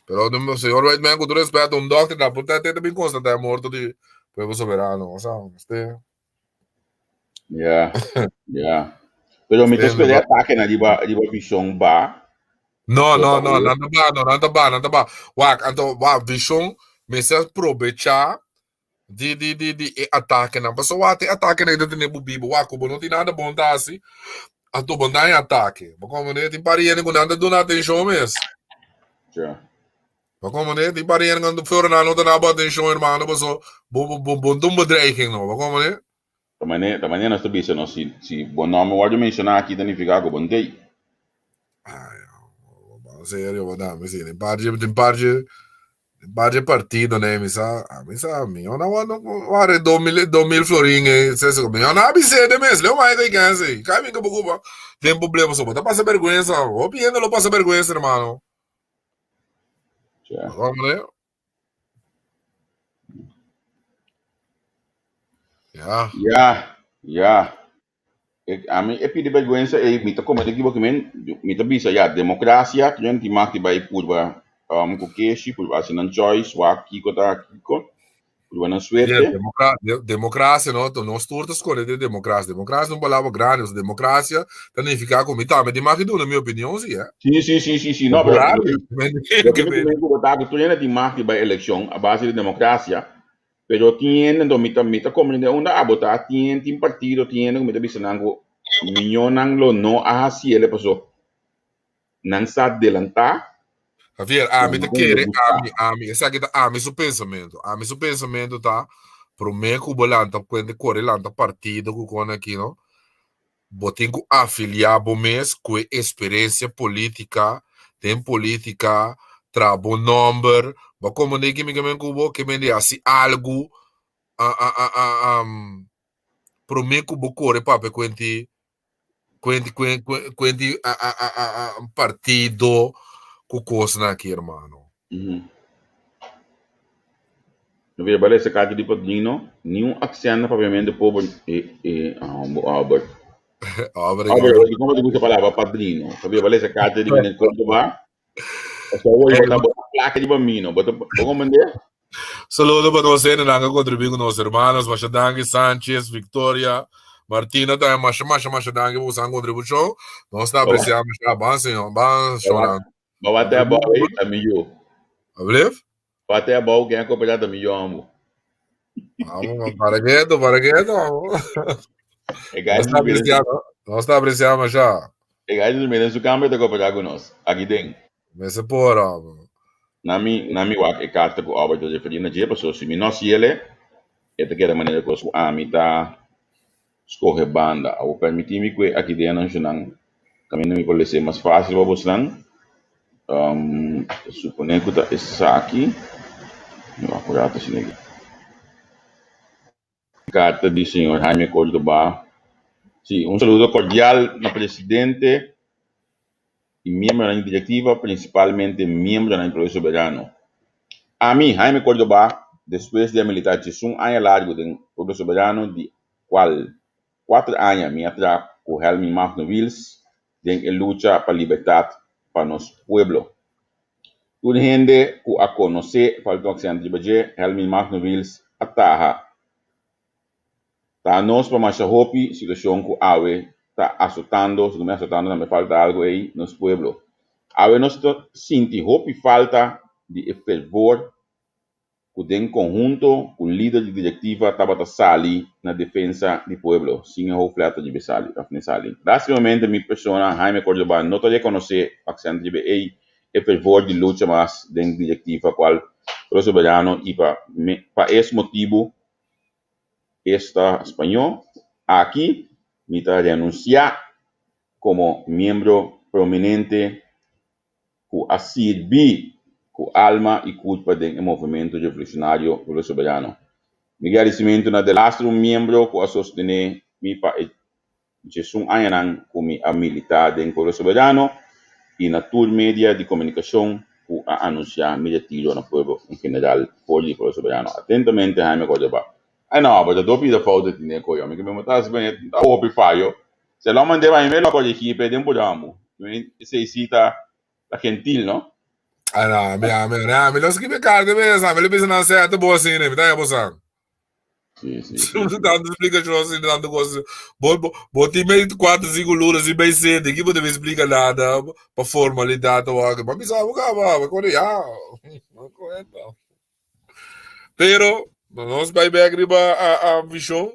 Pero o senhor white man com todo respeito doctor da puta tem bem constante morto de pueblo soberano, sabe? Yeah. Pero me espera ataque na diba bichão ba. No, Bota nada ba. Wak, anto, vision, me se aproveitar de ataque na pessoa, te ataque na identidade do bibo, wak, não tem nada bom tá assim, anto bom tá em ataque. Como né, tem parinha com nada do nada atenção mesmo. Yeah. Como né, tem parinha quando for na nota na boa atenção, irmão, pessoa, bom bedreiging no, como né? Também nós também se bom nome pode mencionar aqui também ficar com bom gay. Ai, sério, vou dar, mas sim, tem partido, né, mi ona ware 2000 florin se mi ona abise de mes leo mai que ganse caminho que pouco tem problema só bota passa vergonha o piendo lo passa vergonha hermano Yeah. vamos né Yeah. A mim é pedir vergonha e me tá como aqui porque me tá bisa ya democracia que gente maki vai por com que por assinan choice wa aqui ko por suerte. democracia no nós turtas escolher de democracia não palavra grande democracia significa como tá mas de mais na minha opinião sim é Sim. Não, pero lo que que me gusta que tu tienes de marca para eleição a base de democracia, pero tiene do mita como de onda a votar tiene partido tiene como te dicen algo milhão lo no así ele pasó não sa adelantar. Javier, a mim te querer, a mim, essa aqui a mim seu pensamento tá, pro meio que o bolanta, quando corre lá no partido, com aqui, não, botem que afiliar o mês com experiência política, tem política, trabo number, mas como nem que me cubo, que me assim algo, pro meio que o corre, papo, quando partido, com coisa aqui, irmão. No via bale se cade di padrino, nenhum azienda propriamente pobre Albert. Albert, come ti questa parola padrino? Sapeva bale se cade di nel conto va? Só vou botar a placa de bambino, bota como mandar? Saludo para você, que han contribuido con los hermanos, Machadangi, Sánchez, Victoria, Martina, también Machadangi, por su contribución. Nos apreciamos, van, señor, van, Shonan. Va até a boa aí, a milho. Ablef? Va até a boa, quem é acompanhado a milho, amo. Vamos, para quieto. Nos apreciamos já. E aí, no meio do câmbio, tá acompanhado com nós. Aqui dentro. Me se pora. Nami wak e carta com Albert de Ferina de pessoa se nós ele é daquela maneira que o ami tá escorre banda ou permitir me que aqui dentro não caminho me pode ser mais fácil para você suponho que tá essa aqui não apurado assim aqui carta de senhor Jaime Córdoba sim saludo cordial na presidente y miembro de la directiva, principalmente miembro del pueblo soberano. A mí, Jaime Córdoba, después de militar un año largo del pueblo soberano, de cual 4 años me atrás con Helmi Magnovils, en lucha para libertad para nuestro pueblo. Toda gente que a conocer, falta que se han dicho, Helmi Magnovils, ataja. Tá nós para mais hopi situação que ave tá assustando, se não me assustando, não me falta algo aí nos pueblos. Ave nós senti hopi falta de fervor que em conjunto com o líder de diretiva estava sali na defesa do pueblo, sem o flata de Besali, Afnesali. Basicamente, minha pessoa, Jaime Córdoba, não te reconhecer a que de aí o fervor de luta mais dentro da diretiva qual o soberano e para esse motivo está español, aquí me renunciar como miembro prominente que ha servido con alma y culpa del movimiento revolucionario pueblo soberano. Mi agradecimiento a del miembro que ha sostenido mi país un año con mi militar del pueblo soberano y na tour media de comunicación que ha anunciado mi retiro al pueblo en general por el pueblo soberano. Atentamente, Jaime Córdoba. No, mas eu dou vida falta de né, coisa, que me tá bem, tá opi falho. Se lá mandei vai e-mail com a equipe, dem podamos. Se cita la gentil, não? Ah, não, me lo scrive carte mesmo, me lo pensa na certa boa assim, né? Me dá a boa. Sim. Dando explicação assim, dando coisa. Botei meio 4, 5 lulas e bem cedo, aqui você me explica nada, para formalidade ou algo. Mas me sabe, vai quando já. Pero nós vai bem agriba a visão.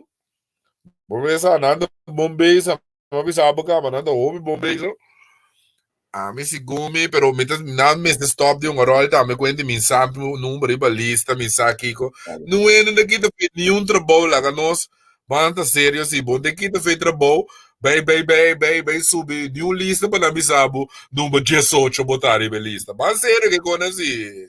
Vamos ver se nada bombeiros, mas sabe que nada homem bombeiros. Me sigumi, pero nada me stop de rol, tá? Me conta me sabe número e balista, me sabe Kiko. Não é nada que te nenhum trabalho lá, nós, banda sério, assim, bom, tem que te fazer trabalho, bem, subir de lista para me sabe, número 18 botar em lista. Bem sério que quando assim,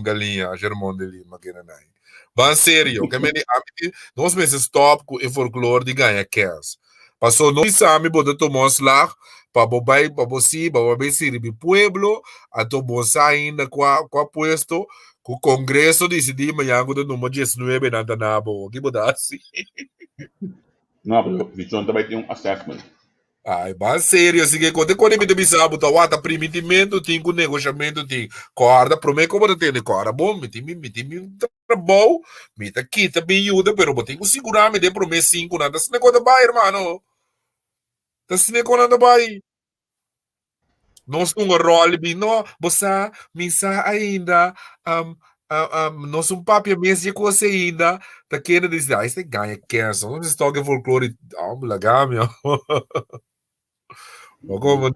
galinha, Germão de Lima, que não é. Bem sério, que nós me stop com o folclore de ganhar cash. Passou, não sabe, botar tomar lá, para você servir pueblo, a tomar ainda com a puesto, com o congresso decidir amanhã do número 19 na Danabo, que botar assim. Não, mas o Vichon também tem assessment. Ai, mas sério, assim, que quando me debisabu, tá, o primitimento, tem com negociamento, tem corda, promete como não tem corda, bom, me tem trabalho, me tá aqui, também ajuda, pero tem que segurar, me dê promessa 5, nada, se negócio vai, irmão, tá se negociando vai. Nós um rol bem, não, você misa ainda, nós papel mês de coisa ainda, tá querendo dizer, isso ganha canção, não se toca folclore, legal, meu. Como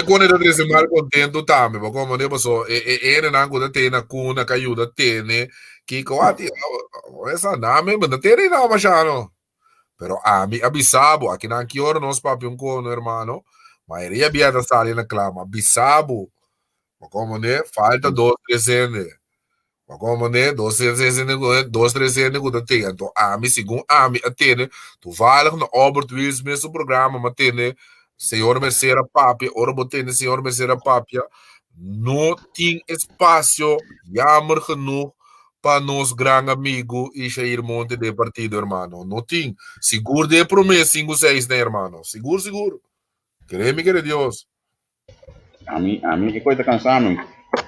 quando ele diz mal contento também, como ele passou, não ajuda ter na cuna, que ajuda ter, né, que coati, essa nome, mas não tem não, machado. Pero a mí abisabo, aqui na que hora nós papel com irmão. Maioria havia da sala na clama, bisabo, como né, falta 2, 3 anos, como né, 2, 3 anos, 2, 3 anos que tem, então a mim segundo a mim até né, tu vai no Albert Wills mesmo programa, mas tem né, senhor Merceira Papia, ora botei né, senhor Merceira Papia, não tem espaço, jammer genoeg para nos grande amigo e Jair Monte de partido, irmão, não tem, seguro de promessa 5, 6, né, irmão, seguro. Créeme que de Dios. A mí, que coisa cansado.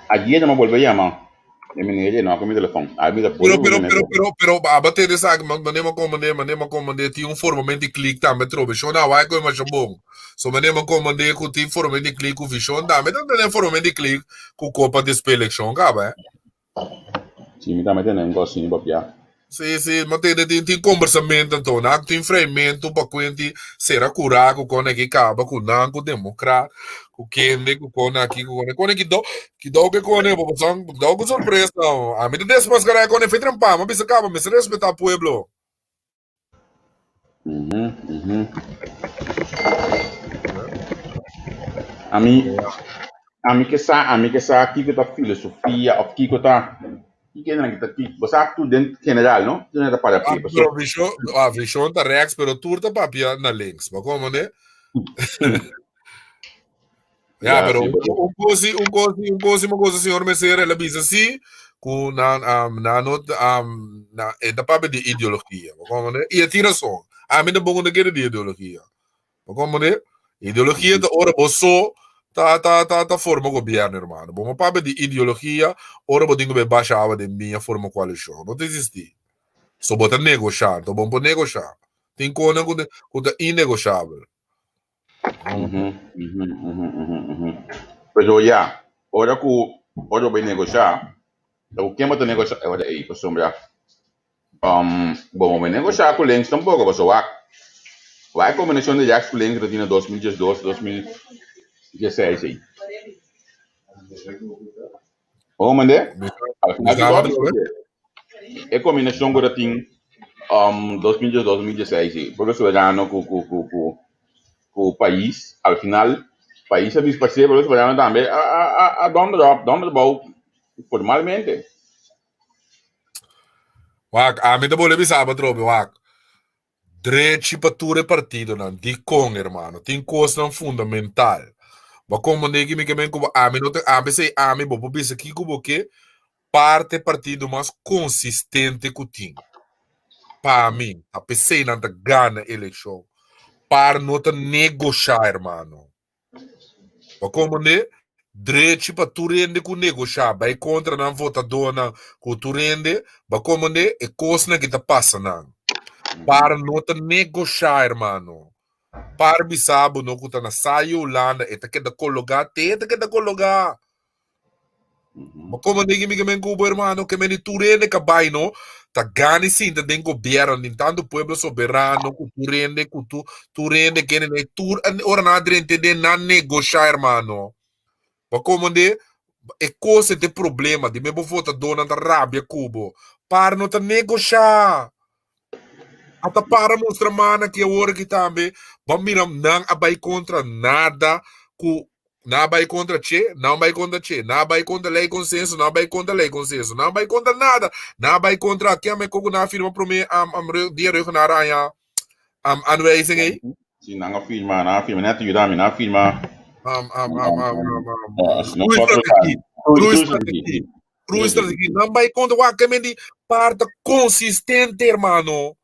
Ayer no me volví a llamar. De mi niña, no, con mi teléfono. Pero, a bater essa, manema comandante, tinha forma de clique também, trobe. Show na vai com mais bom. So manema comandante, que tinha forma de clique com vision, também tem forma de clique com copa de espeleção, cara, Sim, também tem negócio assim, papia. Sim, mas tem conversamento, então, né? Tem freimento para que será curado com o que acaba com o democrata, com quem com aqui, com que dá que com ele, dá com surpresa, a mim desse mas cara com ele foi trampar, mas isso acaba, mas respeitar o pueblo. A mim que sa aqui que tá filosofia, aqui que tá que é que você tudo dentro general, não? Não é para aqui. A visão tá rex, pero turta papia na links, mas como né? Ya, Ya, pero sí, pero... uma coisa, senhor Messeira, ela diz assim, com é da parte de ideologia, como né? E a tiração, a mim é bom de ideologia, como né? Ideologia da hora você tá forma governo, irmão. Bom, parte de ideologia, ora você tem que baixar de minha forma coalição, não existe. Só botar negociar, então bom para negociar. Tem coisa que é inegociável. Pero ya, ahora voy a negociar. O que me negociar, ahora ahí, pues sombra. Vamos a negociar con links tampoco, pues vai combinação de Jax com links que tinha 2012, 2016 aí. Vamos mandar? Al Me final de estava contas, é combinação que tinha 2012, 2016 aí. Porque soberano com o país, al final, o país é parceiro, porque soberano também a dono do bom, formalmente. Wak, a mim também lhe sabe, trobe, wak. Direito para tudo partido, não. De com, irmão. Tem coisa fundamental. Mas como ninguém me quer como a mim não tem, a mim sei, a mim vou pensar aqui como que parte partido mais consistente que tem. Para mim, a pensei na ganha eleição. Para não negociar, irmão. Mas como né? Direito para tu rende com negociar, vai contra na votadora com tu rende, mas como né? É coisa que tá passando. Para não negociar, irmão. Para bisabo no kuta na sayo lana eta keda kologa te eta keda kologa. Como ninguém me gamen kubo hermano que meni turene kabaino ta gani sim ta den gobierno nintendo pueblo soberano ku turene que ne tur ora na drente de na negociar hermano. Como de é coisa de problema de me vota dona da rabia cubo para não ta negociar. Até para mostrar mana que hora que também bamiram não abai contra nada ku não vai contra che não vai contra che não vai contra lei consenso não vai contra lei consenso não vai contra nada não vai contra que me cogo na firma pro me dia reu na aranha anweising aí Sim, não afirma, não te ajudar, não afirma. Não true pode strategy true trocar. strategy true strategy não vai contra o que me di parte consistente hermano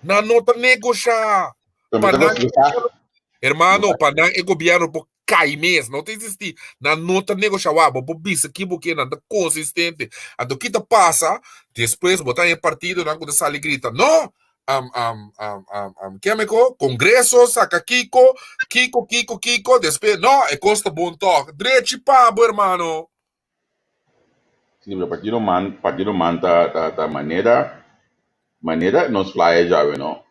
na nota negociar para hermano, para o governo por cair mesmo, não tem existir. Na nota negociar, por bisa aqui porque não é consistente. A do que passa, depois botar em partido, não quando sai grita, não, que é Congresso, saca Kiko, depois, não, é custa bom toque. Direito pabo, hermano. Sim, o partido man tá maneira nos fly já, não?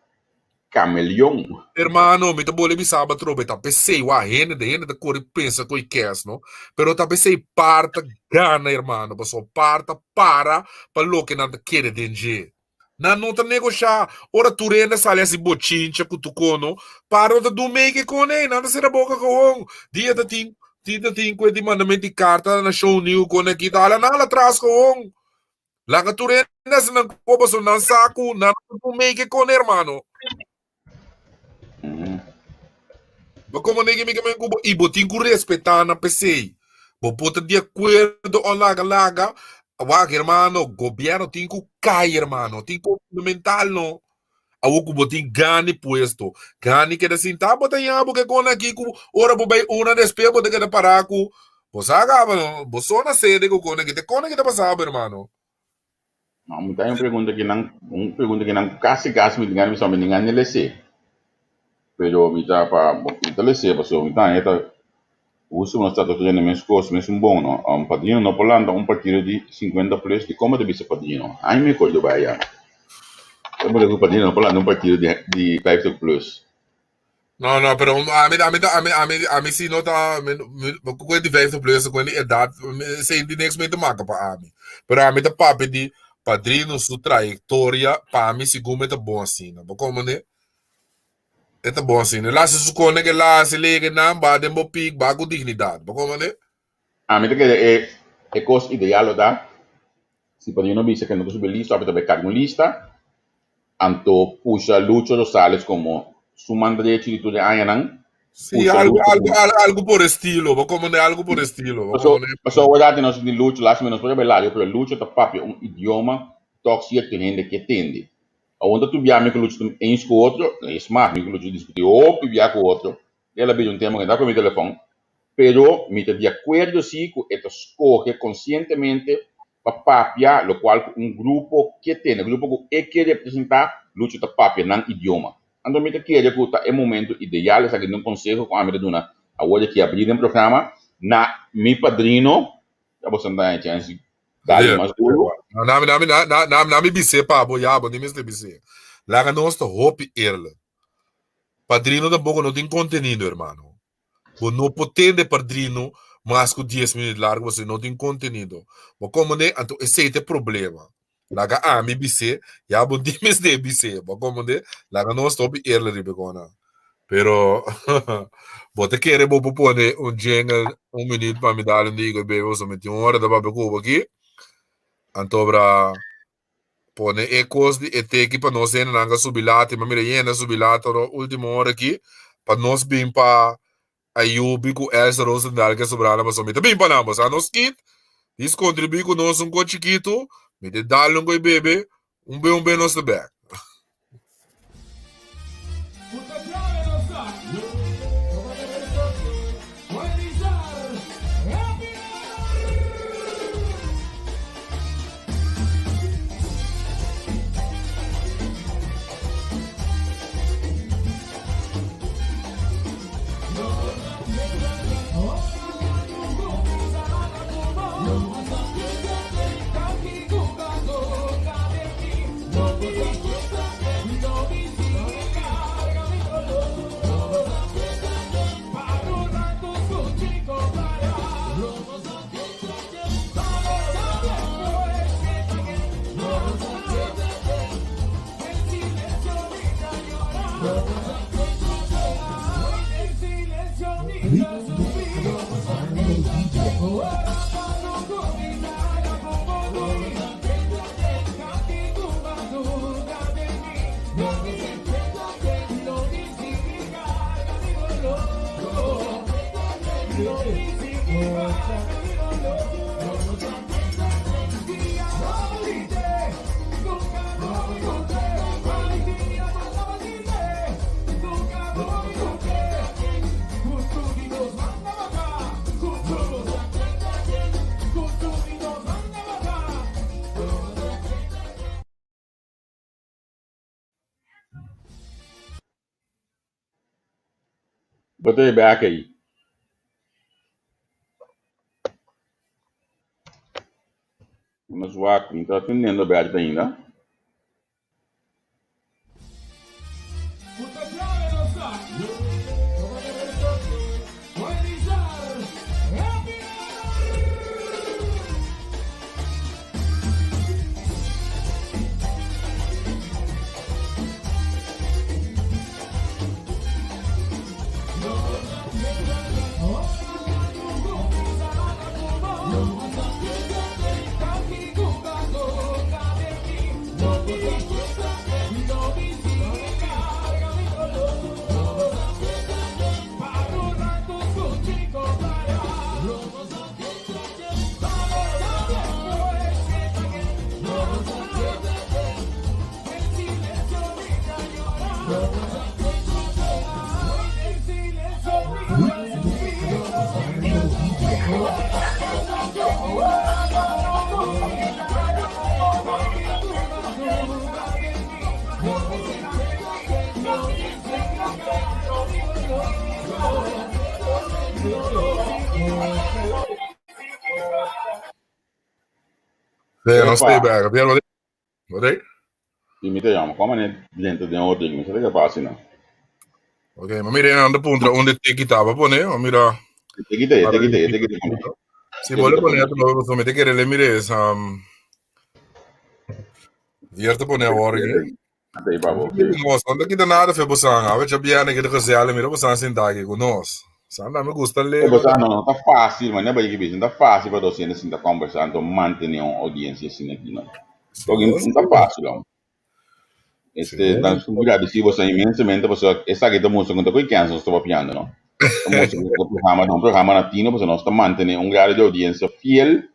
Camaleão. Hermano, me tabo lebi saba trobe, tá pensei, wa, rende da cor pensa coi kes, no? Pero tá pensei parta gana, hermano, passo parta para lo que não quer denje. Não tá negociar, ora tu rende sale assim bochincha com tu cono, para outra do meio que com ei, nada será boca com dia da tim de mandamento de carta na show new com aqui, tá lá atrás com lá que tu rende se não copa so não saco, não do meio que com hermano. Mas como ninguém me cubo e botin que respeitar na PC. Bo puta de acordo on laga. Wag hermano, governo tem que cair hermano, tem que fundamental no. Awo ku botin gani puesto. Gani que assim tá botan yabo que com aqui ku ora bo bai una despe bo de que parar ku. Bo saga mano, bo sona sede ku com que te com que tá passando hermano. Não, muita uma pergunta que não quase me engano, só me engano ele sei. Pero me tá para ele sei, passou me tá eta uso no stato de menos coisa, mesmo bom, não. Padrinho no Polanda partido de 50 plus de como deve ser padrinho. Aí me acordo vai já. Eu vou levar padrinho no Polanda partido de 50 plus. No, pero a mí sí nota, com diversos players, com idade, sem de next meio marca para a mim. Pero a mim tá papo de padrinho, sua trajetória, para mim, segundo, é bom assim, não? Como, né? É bom assim, né? Lá se sucone que lá se liga, não, vai de mo pique, vai com dignidade, como, né? A mim que é coisa ideal, tá? Se padrinho não visse que não sube lista, vai ter cargo lista, anto puxa Lucho Rosales como su mandato de tudo aí não Sì, algo por estilo, ma come algo por estilo. Pasó guardate nos di luce, lasciami non bellare, però luce ta papia un idioma toxico che gente che tende. Onde tu abbiamo che luce em outro, é smart, que luce discutir ou via com outro. Ela pediu tempo que dá com meu telefone, pero me de acordo sim com esta escolha conscientemente para papia, lo qual grupo que tem, grupo que quer representar luce ta papia não idioma. Então me quer que é momento ideal, essa que não consigo com a minha dona, a hora que abrir um programa na mi padrino, já você não tem chance. Dale mais duro. Na mi bise pa bo ya bo ni mis de bise. Lá nós to hope erle. Padrino da boca não tem conteúdo, irmão. Você não pode ter padrino mais que 10 minutos largo, você não tem conteúdo. Mas como né, então esse é o problema. Lá a mi bise, ya bo ni mis de bise. Mas como né, lá nós to hope erle ribegona. Pero você quer pôr um jingle 1 minuto para me dar um digo, bebê, você me tem 1 hora da babecuba aqui. Então, para pôr ecos de ET para nós ainda não subilate, mas mira, ainda subilate na última hora aqui, para nós bem para ayubi com essa Rosendal que sobrana, mas somente bem para nós, a nós kit, isso contribui com nós chiquito, me de dar um bebê, bem nós de back. Botei back aí. Mas o Acre está atendendo aberto ainda. Non stai bene, abbiamo detto. Mi chiamo, come gente di ordine, mi sa che passi, no? Ok, ma mira, anda punto, onde te quitava, pone, ma mira. Te quité. Si vuole poner, lo somete che le mire, Vierta pone agora aqui. Nós, quando aqui nada foi bosan, a gente abia que de coisa, mira bosan sentar aqui com nós. Sanda me gusta ler. Não tá fácil, mas não é bem que não tá fácil para você assim tá conversando, manter uma audiência assim aqui, não. Não tá fácil, não. Dan cuidado, se você imensamente, você essa aqui da música quando coi cansa, sto piano, no? Estamos en un programa latino, pues nos mantener un grado de audiencia fiel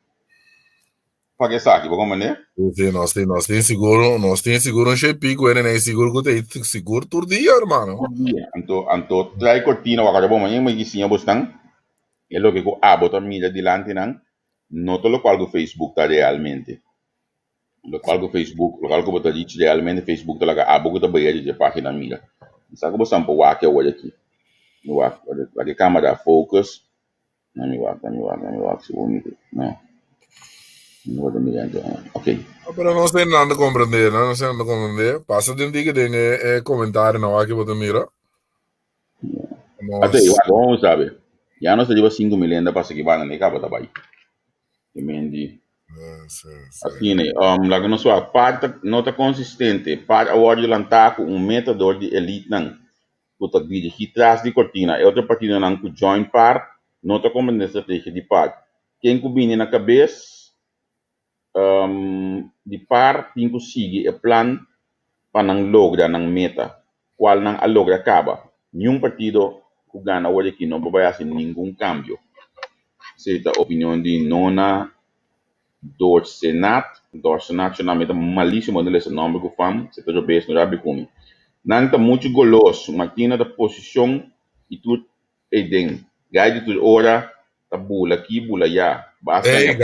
para que saque, ¿cómo es? Sí, nós tem seguro um shape, ele nem seguro que tem seguro todo dia, hermano. Anto trae cortina, wakara bom, mas me gisinha bostan, é lo que ko abota mira dilante nan, no todo lo cual que Facebook está realmente. Lo cual que Facebook, lo cual que bota dicho realmente Facebook tá laga abo que tá banheiro de página mira. Sabe bostan po wake olha aqui. No wake, olha câmera focus. Não me wake, se vou me, não. Não vou mirando. OK. Pero não sei nada compreender, né? Não sei nada compreender. Passa de dica de comentário na hora que você mira. Até eu vamos sabe. Já não se diva 5 milhões para seguir bana nem capa tabai. Emendi. Assim, né? Lá que não só parte nota consistente, parte award de lantaco metador de elite não. Puta vídeo que traz de cortina, é outra partida não que join par, nota como estratégia de par. Quem combina na cabeça de par tem que seguir o plano para não lograr não meta, qual não a logra acaba. Nenhum partido que ganha hoje aqui não vai fazer nenhum cambio. Certa opinião de nona do Senado chamamento malíssimo desse nome que fam, se todo bem no rabi come. Não está muito goloso, máquina da posição e tudo é dentro. Gai de hora, tá bula aqui, bula já. Gai,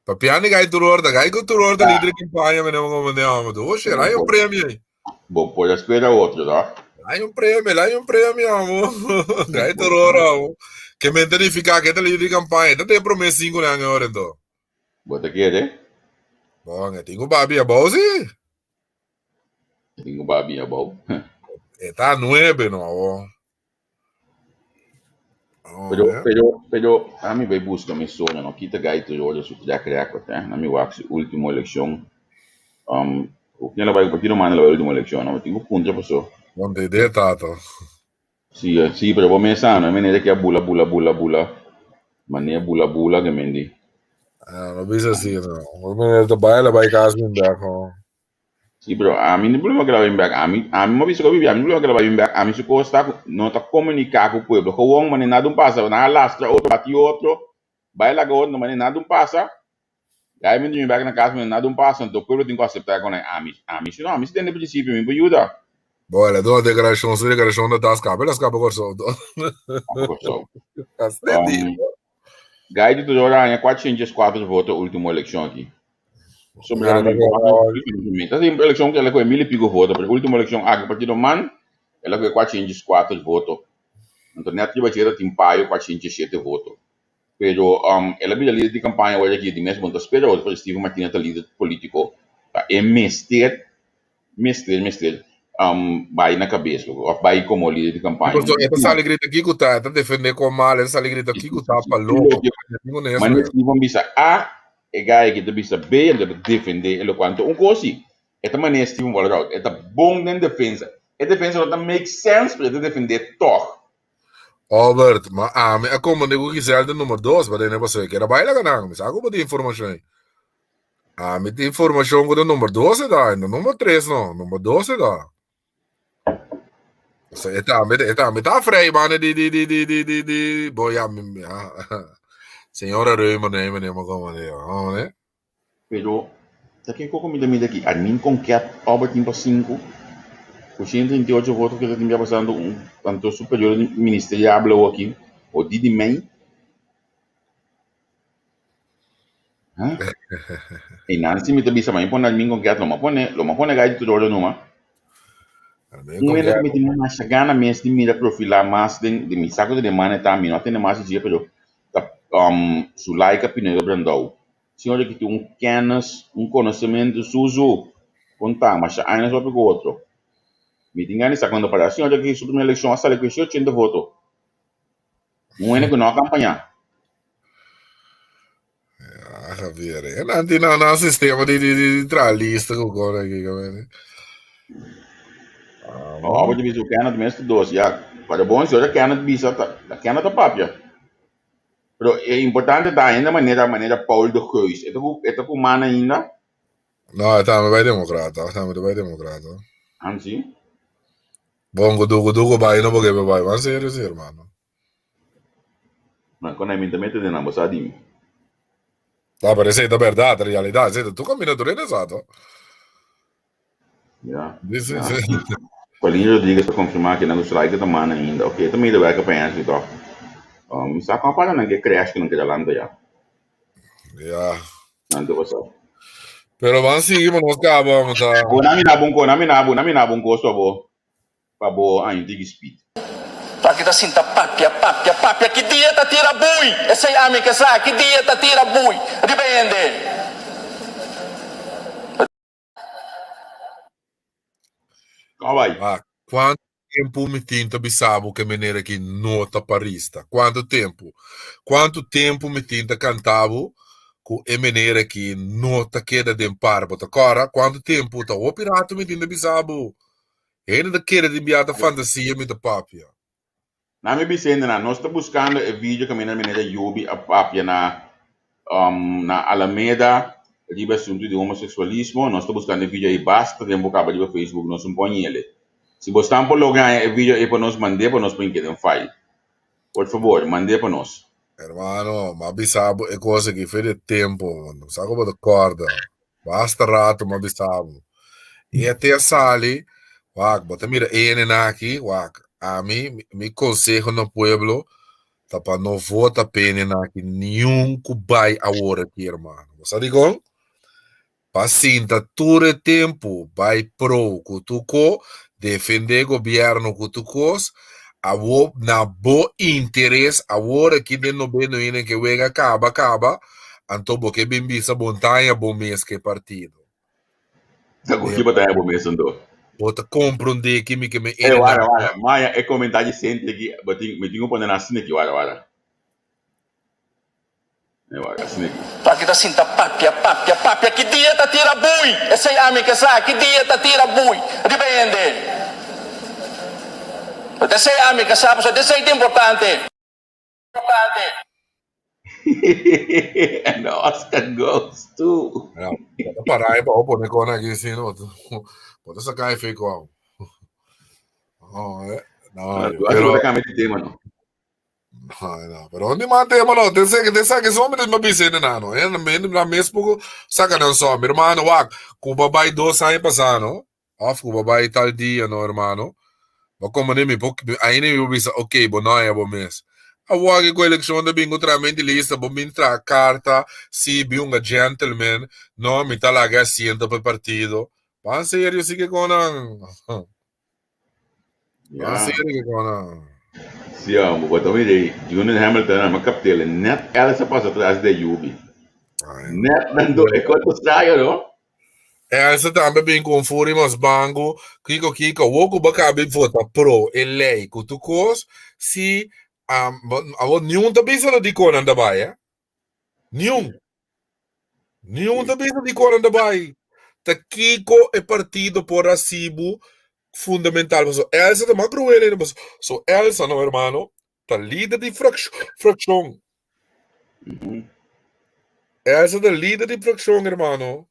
papiano gai tu orda, gai que tu orda líder de campanha, mas não como de amo. Oxe, lá é um prêmio aí. Bom, pode esperar outro, tá? Lá é um prêmio, amor. Gai tu orda, que me identificar que é líder de campanha, tá tem promessa 5 anos agora então. Bota aqui, né? Bom, eu tenho babi a bolsa. Tenho babi a bolsa. Tá 9, não. Pero a mim vai buscar me sonho, não quita gaito olha se já criar tá? Na minha wax última eleição. O que ela vai partir mano na última eleição, não tenho ponto pessoa. Não tem ideia tato. Sim, pero vou pensar, não é maneira que a bula. Maneira bula que mendi. Não bisa assim, não. Vou maneira da baia, vai casa me dar com. Sim, pero a mim não problema que ela vai embora. A mim não bisa que eu vivi, a mim não problema que ela vai embora. A mim se costa não tá comunicar com o povo. Com o homem, mas nada passa, na lastra outro bate outro. Vai lá outro, mas nada passa. Aí me diz na casa, mas nada passa. Então o povo tem que aceitar com a mim. A mim se não, a mim se tem no princípio, me ajuda. Bom, ela deu uma declaração da tascapa, ela escapa com o Gai de tudo hora, 404 votos última eleição aqui. Sobre a eleição que ela foi 1.000 e pico votos, mas a última eleição, a partido man, ela foi 404 votos. Então, na ativa tem paio 407 votos. Pero, ela vira líder de campanha hoje aqui, de mesmo, então, espera hoje, para Steve Martinez, líder político, é mestre, vai na cabeça, vai como líder de campanha. Essa alegria aqui que tá defender com mal, essa alegria aqui que tá para louco. Mas se vão bisa A, é gai que bisa B, ele deve defender ele quanto coisa. Esta maneira Steven Wallerau, esta bom na defesa. A defesa não make sense para ele defender toch. Albert, mas é como nego quiser de número 2, mas não você quer baila ganhar, mas algo de informação. Me tem informação que o número 12 dá, no número 3 não, número 12 dá. Me tá freio, mano, de boy, senhora Römer, nem como né? Pero, tá que como me daqui, a mim com que Albert tem 5, com 138 votos que ele tinha passando tanto superior ministerial aqui, o Didi May. E Nancy me também sama, impõe a mim com que lo mapone gai de tudo olho numa. Não é que me tem mais gana mesmo de mira profilar mais de me saco de demanda também, não tem mais dia, pero su like a Pinedo Brandão. Senhor que tem canas, conhecimento sujo, contar, mas ainda só pegou outro. Me tem ganas quando para a senhora que sobre uma eleição a sala que 80 votos. Não é que não acompanhar. Javier, não tem nada sistema de tralista com o aqui, galera. Vou te dizer o Canada mesmo doce, já. Para bom, senhora Canada bisa, Canada papia. Pero é importante dar ainda maneira Paul de Cruz. Esta com mana ainda? Não, estamos bem democrata. Sim? Bom, Gudugo vai, não vou vai, mas sério, irmão. Mas quando a mim também tem na moça de Tá, pero essa é a verdade, a realidade. Essa, tu caminha do exato. yeah. This is Yeah. Paulinho Rodrigues para confirmar que não gostaria que tomar ainda. Ok, também deve acompanhar isso, então. Está acompanhando que cresce que não quer lá já. Yeah. Não te você. Pero vamos seguir, mas acabamos, tá? Na minha bom gosto para bo a intig speed. Para kita sinta papia, que dia tá tira bui. Essa é a minha casa, que dia tá tira bui. Depende. Vai. Quanto tempo me tinta bisabo que maneira que nota parista? Quanto tempo? Quanto tempo me tinta cantavo com a maneira que nota queda de par, bota cora? Quanto tempo tá o pirata me tinta bisabo? Ainda queda de enviada fantasia me da papia. Na me bisende na nós está buscando o vídeo que mina menina Yubi a papia na Alameda de assunto de homossexualismo. Nós está buscando o vídeo aí basta tempo acaba de Facebook nós não põe ele. Se você está por logar o vídeo aí para nós mandar para nós põe que tem file. Por favor, mande para nós. Hermano, ma bisabo é coisa que fez de tempo, mano. Sabe como de corda? Basta rato, ma bisabo. E até a sali, wak, bota mira, aqui, wak. A mim, me consejo no pueblo, tá para não vota pena aqui, nenhum cubai a hora aqui, irmão. Você digo? Pacinta todo o tempo, vai pro, cutuco, defender governo, cutucos, na bo interesse, agora que de no bem no que wega acaba, então porque bem bisa montanha, bom mês que partido. Sa que botar aí bom mês ando. Bota compreender que me wara, Maia é comentário sempre aqui, me tinha pondo na cena aqui, wara. Wara, assim aqui. Para kita sinta papia, que dia tá tira bui. Essa é a minha casa, que dia tá tira bui. Depende. Essa é a minha casa, mas essa é importante. And the Oscar goes to. Não, bota parar aí, para poner com aqui assim, não. Bota essa cara e fica. Não, Não, pero tema, não. No, pero onde mate, mano, te sai que só me bisene nano, na mesmo saca não só, meu irmão, wak, com babai 2 anos passando, off com babai tal dia, no irmão, mas como nem me pouco, aí nem me bisa, ok, bom não é bom mês. A wak com eleição da bingo tramente lista, bom me tra carta, se bi um gentleman, não me tá lá gaciendo para partido, mas sério sim que conan, mas sério que conan. Siamo, botou me Junior Hamilton, mas captele, net ela se passa atrás de Yubi. Net dando é quanto sai, não? Essa também bem confuso, mas bango, kiko, o que bacabe vota pro, ele, que tu cos, se, nenhum da bisa de conan da baia, nenhum da bisa de conan da baia, tá kiko é partido por recibo fundamental, mas Elsa tá macro ele, mas so Elsa, no hermano, tá líder de fraction. Elsa tá líder de fraction, hermano.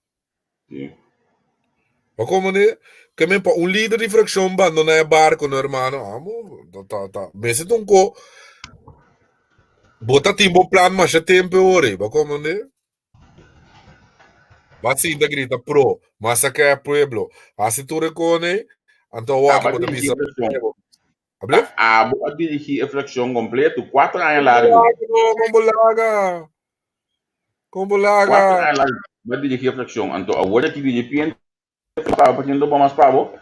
Sim. Mas como né? Que me um líder de fraction bando na barco, no hermano. Tá. Mas então co bota timbo plan, mas é tempo ore. Mas como né? Mas sim, da grita pro, mas aqui é pueblo. Assim tu recone, então o aqui bota bisa. Vou dirigir a flexão completo, 4 anos largo. Como laga. 4 anos largo. Vou dirigir a flexão. Então, agora que dirigir, estava fazendo mais pavo.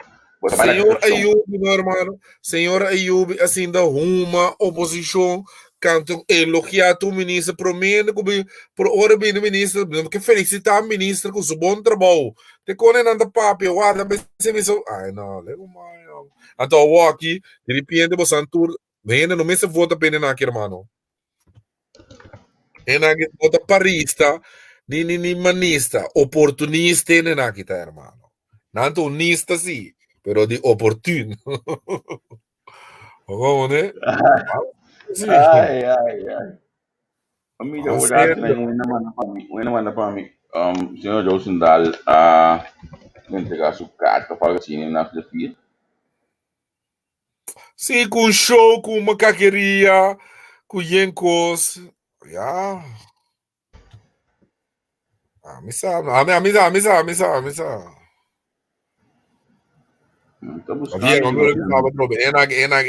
Senhor Ayubi, meu irmão. Senhor Ayubi, assim, da uma oposição, canto elogiar o ministro, por hora bem o ministro, que felicitar o ministro com o seu bom trabalho. Te conem anda papo, eu ando, ai, não, leva mais. Então, eu aqui, de repente, você antur, ainda não me se vota bem aqui, irmão. Ainda que vota parista, nem manista, oportunista, ainda aqui, tá, irmão. Não unista, sim. Pero di opportuno. Como, né? Ai. Amiga, una manda para mim. Senhor Johnson Dal a entregar sua carta para assim na filosofia. Sim, com show, com macaqueria, Cuyencos. Ja. Misa. Está Bien, buscando. hombre,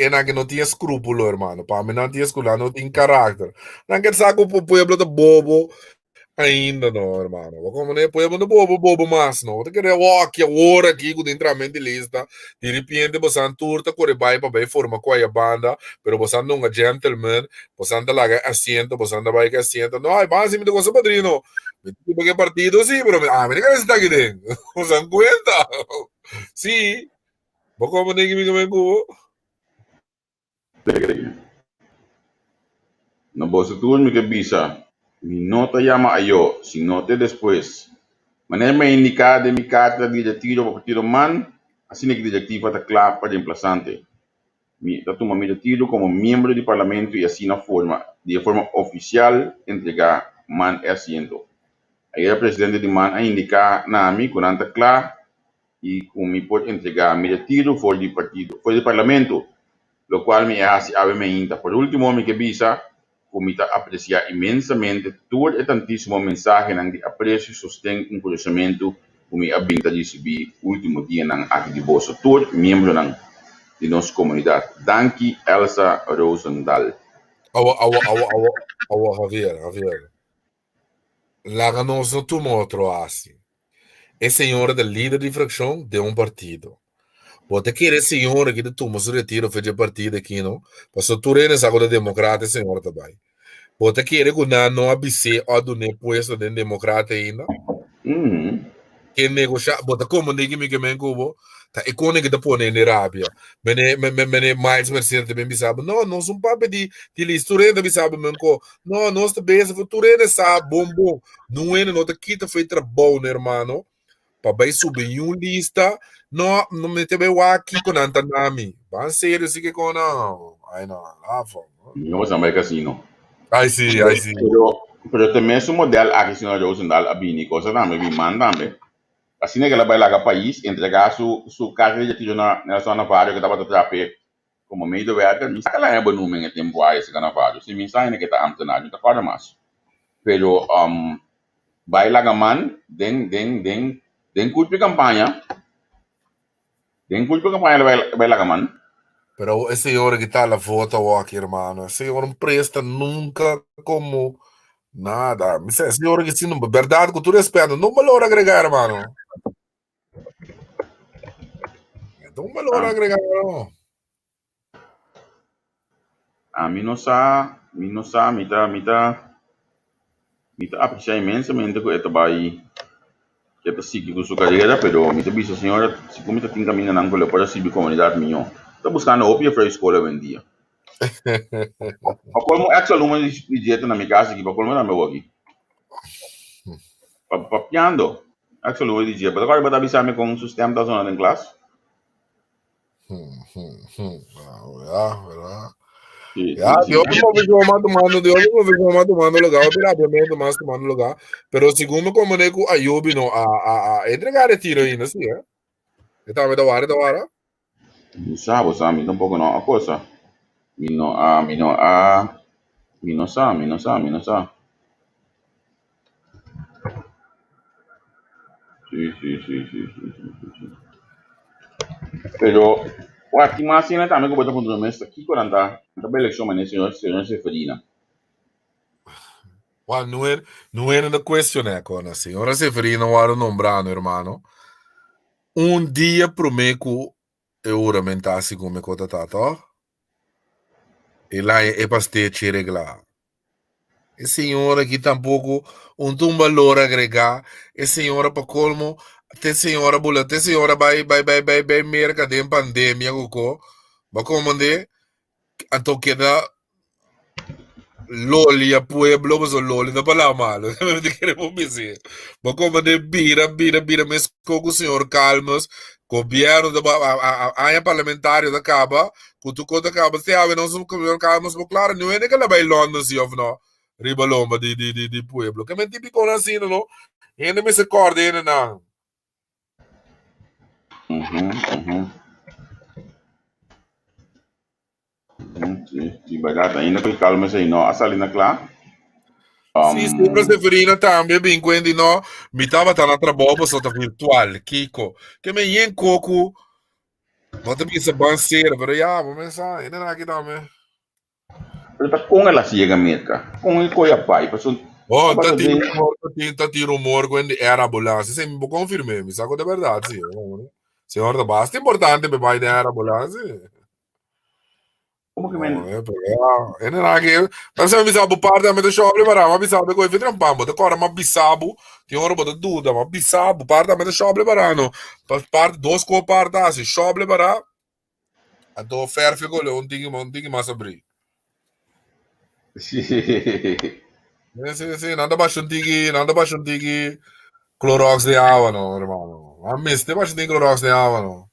ena que no tiene escrúpulo, hermano. Para mí no tiene escrúpulo, no tiene carácter. No que saco pro pueblo de bobo. Ainda não, irmão. Como nem pueblo de bobo mais, não. Você querer, que agora aqui, com entramente lista, de repente, você turta, corre vai para bem, forma com a banda, pero você não é gentleman, você anda lá assento, você anda vai que assento. Não, vai, me com seu padrino. Me tipo que partido, sim, pero, me diga se está aqui dentro. Você aguenta. Sim. Como nem que me comeu. No bolso tú me que visa. Mi nota llama a yo, si note después. Manera me indicar de mi carta directiva para partido man, así que directiva está clara para reemplazante. Está toma mi retiro como miembro del parlamento y así de forma oficial entregar man el asiento. Ahí el presidente de man a indicar a mí con anta clara y con mi por entregar mi retiro fuera del partido, fuera del parlamento, lo cual me hace avemente. Por último, me que visa, comita apreciar imensamente todo el tantísimo mensaje de aprecio, sostén y conocimiento que me habinta receber último día aquí de vosso, todo miembro de nossa comunidade. Danke, Elsa Rosendahl. Javier. Lá nós não tomamos outro assim. É senhora da líder de fração de um partido. Você quer a senhora que toma seu retiro fez partido aqui, não? Passou tudo nessa agora democrata, senhora também. Você quer que não abisse a do puesto de democrata ainda? Que negociar, bota como ninguém me quer cubo, tá e quando que tá pondo na Arábia, mene mais Mercedes também me sabe, não, nós um papo de listura também sabe menco, não, nós também essa futura sabe bom, não é não tá aqui tá feito bom, né, irmão, para vai subir um lista, não me teve o aqui com antanami, vai sério se que com não, ai não, lá não vou chamar casino. Ai sim. Pero também esse modelo aqui, senhor Rosendahl, a bini, coisa também, vi mandam, assim que ela vai lá para o país, entregar sua carta de tiro na zona vária que estava a trazer como meio de verga, me saca lá é bom número de tempo aí esse carnaval. Se me sai que está antenado, não está mais. Pero vai lá gaman, den culpa campanha, vai lá gaman. Pero esse senhor que está lá vota aqui, irmão, esse senhor não presta nunca como nada. Me dice, senhor que sim, verdade, com todo respeito, não valor agregar, irmão. Não valor agregar, não. A mim não sabe, me tá apreciar imensamente que esta vai que esta sigue com sua carreira, pero me dice, senhora, se como está caminhando não pode para a comunidade minha, está buscando opia para a escola vendia. Como é que aluno de dieta na minha casa aqui, para como na meu aqui, papiando, é que aluno de dieta, para agora vai avisar-me com o sistema da zona de classe. Eu não vejo uma tomando lugar, obviamente, mas tomando lugar, pero segundo como nego ayubi no a entregar retiro ainda, sim, é? Então, me da hora. Não sabe, um pouco não, a coisa. Mi no sabe. Sí. Pero, aqui mais ainda também que eu boto com esta aqui quando anda eleição mas senhor Seferina. Não é na questão, né, com a senhora Seferina era nombrado, irmão. Dia prometo eu oramentar-se com me conta tato. E lá é para ter reglar. E senhora que tampouco valor agregar. E senhora para colmo, te senhora vai mercado em pandemia coco. Ba como de anto queda loli a pueblo, mas o loli da pala malo. Não queremos dizer. Ba como de bira, mas com o senhor calmas, governo da a parlamentário da caba, com tu conta caba, se ave não são calmas, claro, não é que ela vai Londres se of no. Ribalomba di pueblo. Che men tipico nasino, no? E non mi si accorda, no? Sì, bagata ainda con calma sei no, a salina cla. Sì, sempre se verina também, bem, quindi no, mi tava tá na trabalho só virtual, Kiko, que me yen coco, bota me essa banceira, pero já, vou pensar, ainda não aqui também. Pero kung ela siya metka, kung iko ya pai, pasun Oh, apa de tá tiro humor quando era ambulância, você me confirmei, me sacou de verdade, sim, senhor da basta, importante para pai de era ambulância. como que Oh, men però e non è che ma se mi sa parte a mettere shop prepara ma mi sa che coi vedremo pambo de cora ma bisabu ti ora bodo duda ma bisabu parte a mettere shop preparano parte dos co parte si shop prepara a do ferfe con le un ding ma sabri sì. sì nanda bacio un ding Clorox de avano hermano a me ste bacio di Clorox de avano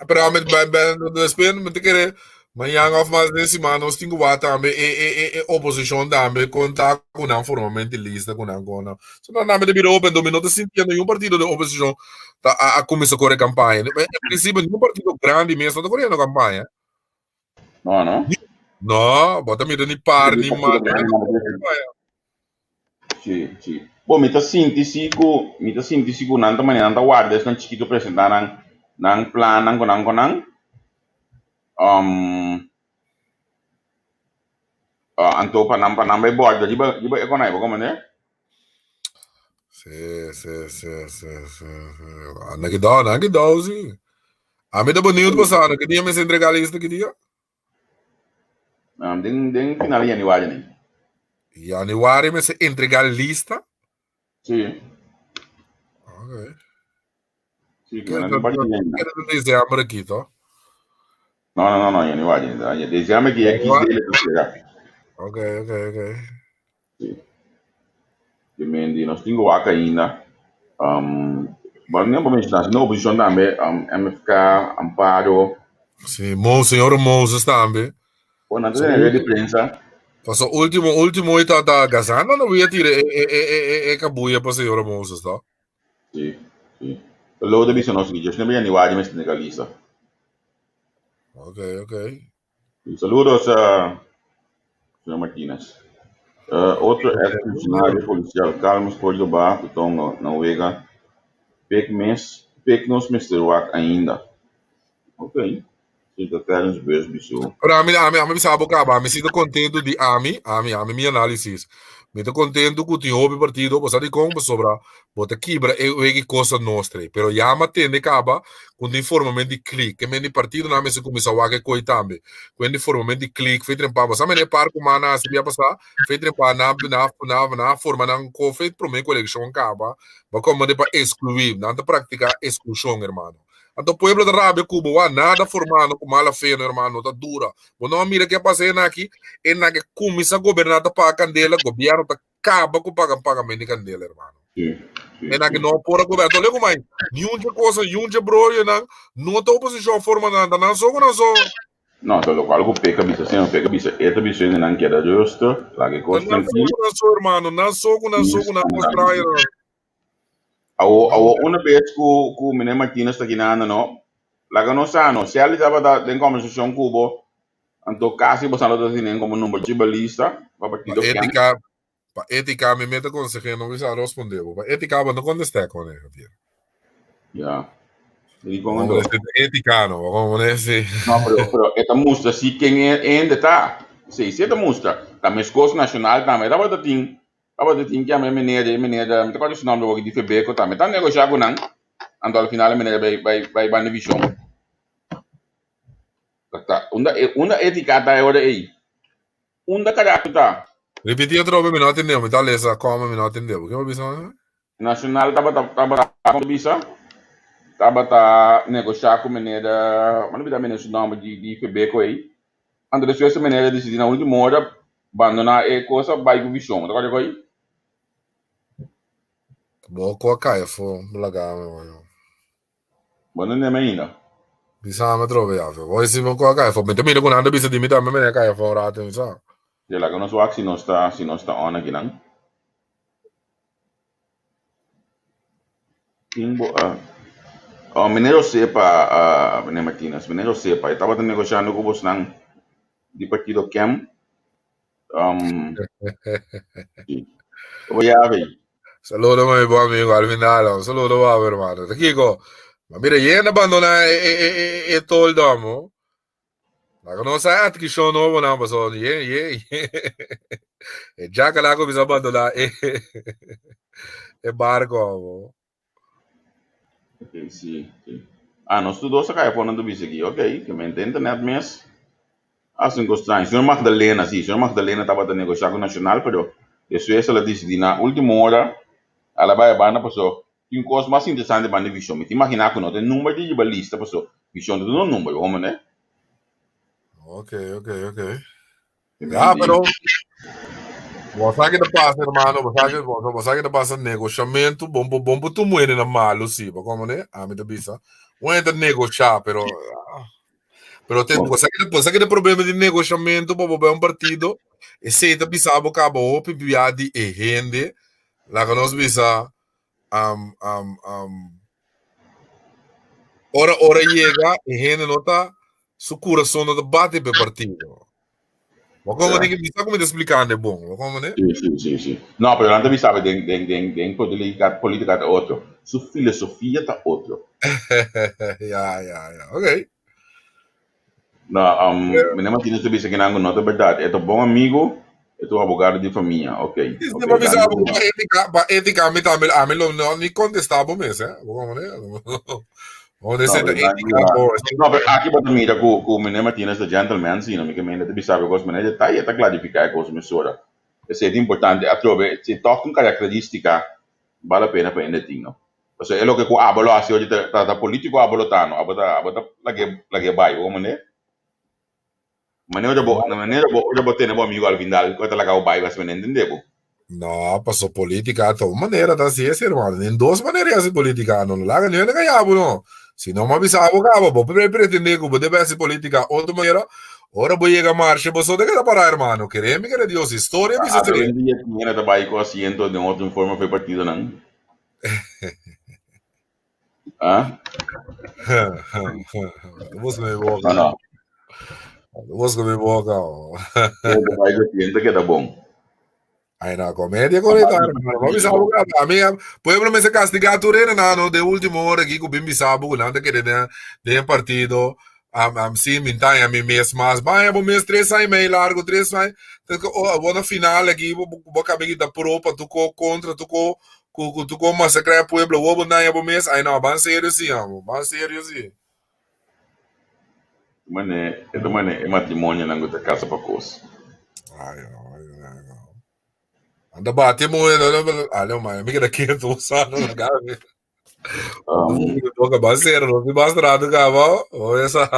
però a me ben spelen met kere maar yang of mas desse mano stingo wata ambe opposition da ambe conta con un formamento lista con ancora so non ambe de biro open domino te sentindo un partito de opposition a começar a correr campanha in principio un partito grande mesmo sta correndo campanha No, no? no bota mi ni par ni ma Sì, sì. Boh, mi ta sinti siku nanta mani nanta guarda, non chiquito presenta nang plan nang anto panam bay borda jiba ekonai ba komane. sì anche do sì a me da boniuto passare che dia mi sembra galista che dia Den final yani waja ni. januari me se entregar lista Sì, ok sì, che che me ne parli di che diciamo aqui to no, yani waja ni. Desiamo che è chi Januari dele sera. ok Sì. Che mendi no stingo waka ainda. Mas nem vamos mencionar, no opposição também, MFK, Amparo, sì senhor Moses também ou na so rede de prensa. so último ita da Gazana não ia tirar cabuia para senhor Moses tá Sì, sì. Loro devi sono sugli, non mi anni messo nella lista. ok Saludos a señor Martínez. Outro ex funcionário policial, Carlos Cordo Bar, que estão na Uega, Peknos Mr. Wack ainda. Ok. Sinta Terence Besby, so. Pero a mim sabe acaba, me sinto contente de minha análise. Me sinto contente que o hobby partido, possa de como sobra, bota quebra e que coisa nostra. Pero já matende acaba com o informamento de clique, que me partido na mesa começa a que coi também. Com o informamento de clique, feito em papa, sabe ne par com mana se via passar, feito em pa na forma na co feito pro me collection acaba, mas como de para excluir, na prática exclusão, hermano. Então, o povo da Rábia, Cuba, nada formado com mala feia, irmão, tá dura. Quando não mira que passei aqui, é na que começa a governar para a candela, o governo tá acaba com o pagamento de candela, irmão. Sì, É na que não pode governar. Então, lembra mais, nenhuma coisa, nenhuma bro, não tá oposição forma nada, não sou. No, quello qual con Pekka bisa, se non Pekka bisa, e bisogna anche da giusto, la che costa Não sou, irmão, não sou, praia. Awo una vez ku mine Martínez ta ginana no, laga no sano, se ali tava da den conversação cubo, anto casi bosano da tinen como número de balista, pa partido que Ética, me mete consejero, não bisa responder. Ética, não contestar com ele. ya. Jadi Vamos kondo. ética, não, vamos nesse. No, pero esta musta si quem é ainda tá. Sim, se esta musta, tá mescos nacional também, tava da tin que a menina, me tá quase o nome do que de febeco também, tá negociar com não, ando al final menina vai ban division. Tá, una ética tá agora aí. Unda caráter tá. Ripeti outra vez, me não atendeu, me dá lesa, como me não atendeu. O que eu pensava? Nacional tava bisa, tava tá negociar com menina, mas não me dá menina o nome de febeco aí. Ando de essa menina decidir na última hora abandonar a coisa vai com vision, tá quase aí. Boa com a caia, foi lagar, meu. Bueno, não é ainda. Bisa me trove, já, foi se com a caia, foi. Então, me não anda bisa de mim também, me caia, foi rato, bisa. Já lá que nós vamos se não está on aqui não. Timbo Mineiro sepa, Bené Martínez, mineiro sepa. Eu estava negociando com você de partido Kem. Oye, Saludos, mi buen amigo, al final, un saludo, va, hermano. Te digo, ma mira, yen abandona e toldamo. La conosa at ki shono bona baso, yen. E già che la bisa abandona e barco. Ok, sim. Nós estudamos a caia falando disso aqui, ok, que me entende, né, mas assim gostei. Senhor Magdalena, sim, senhor Magdalena estava a negociar com o Nacional, pero isso ela decidi na última hora, ela vai a passou. Tem coisa mais interessante para a visão. Me imagina que não tem número de balista, passou. Visão de um número, vamos, né? Ok. Ya, pero você que te passa, hermano, você que te passa negociamento, bom tu muere na malo, sim, como né? A mim te bisa. Bueno, negociar, pero tem você que tem problema de negociamento para um partido, e se te bisa acabou pipia de rende, lá que nós bisa hora chega e rende nota su coração no debate para partido. Ma come Yeah. mi sta come explicando bom, come né? Sim. Não, pero antes me sabe, de política é outro. Sua filosofia está outro. Ya, ok. Não, me lembro que nesse bicho aqui não é verdade. É um bom amigo, é um advogado de família, ok. Sì, ma mi sa eticamente a me non mi contestavo mese, come ne? O de sente etica bo. No, pero aqui para mim, com o menino Martínez, o gentleman, sim, não me comenta de bisabe com os meninos, detalhe, está clarificar com os emissora. Isso é importante, a trove, se toca uma característica, vale a pena para ele, não? Ou seja, é o que com abalo, assim, hoje está político, abalo tá, não, abalo la que vai, como né? Maneira boa ter um amigo al final, que tá lá o bairro, você me entende, bo? No, passou politica a tua maneira da si, hermano. In duas maneiras assim politica, não larga nem na ganhava, não. Se não me avisava, acaba, bo, pretender que deve ser política outra maneira. Ora vou chegar a marcha, você tem que parar, hermano. Queremos que Deus história me A ver, dia que tinha na bairro com asiento de outra forma foi partido, não? Ah? Vos me boca. Não. Vos me boca. O bairro asiento que tá bom. Aí na comédia correta, hermano. Vamos saber a minha pueblo me se castigar tu rena no de última hora aqui com bim sabu não te querer de partido sim mintanha me mês mais vai o mês 3 sai meio largo 3 sai o na final aqui vou caber da propa tu contra tu com massacrar pueblo o vou na mês aí não vai sério sim vai sério sim Mané, é matrimônio na outra casa para coisa. Anda bate mo olha mas me quer que tu usando na gave toca baseiro não se basta do cavalo ou essa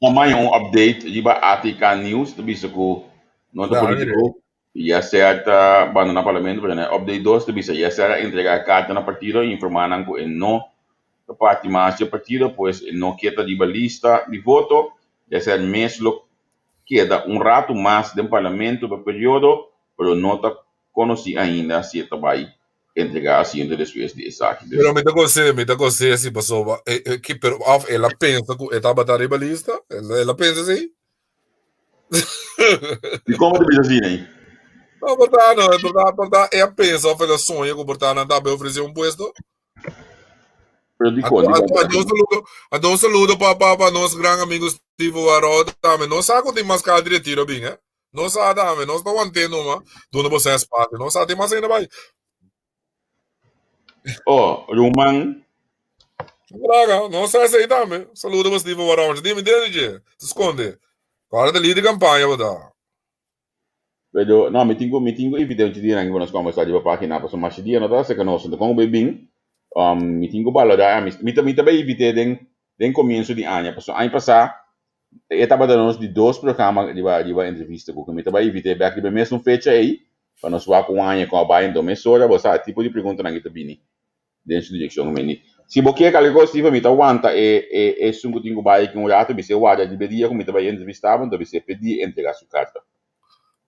Amanhã update de Atica News, do bicho com nota político, e a certa abandona parlamento, né? Update 2, do bicho, e a certa entregar a carta na partido e informar que ele não parte mais do partido, pois ele não quer de lista de voto, e a certa mesmo queda rato mais do parlamento para período, mas não está conhecido ainda se ele vai entregar assim depois de saque. Pero me tocou ser assim, passou que pero ela pensa que estava da ribalista, ela pensa assim. E como tu pensa assim, né? Não, verdade, ela pensa, ela sonha que portanto não dá oferecer puesto. Então um saludo para nossos grandes amigos Steve Warod, também não sabe que tem mais cara de retiro, bem, né? Não sabe, também, não está mantendo uma, dona você é espaço, não sabe, tem mais ainda vai. Roman. Braga, não sei se aí também. Saludo para Steve Warod, dime dele, se esconde. Agora da líder de campanha, vou dar. Pero, no, me tengo evidente de que nós conversamos de página, porque mais dia não está se conosco, então como bem, me tengo valorar, me também evitei den começo de ano, porque ano passado eu estava dando de 2 programas de entrevista, porque me também evitei, porque bem mesmo fecha aí, para nós falar com ano com a baia, então me sobra, você tipo de pergunta na que tá bem, dentro da direção meni. Se você quer algo assim, me tá aguanta e sungo tengo baia que rato, você guarda de dia como me também entrevistava, então você pedir entregar sua carta.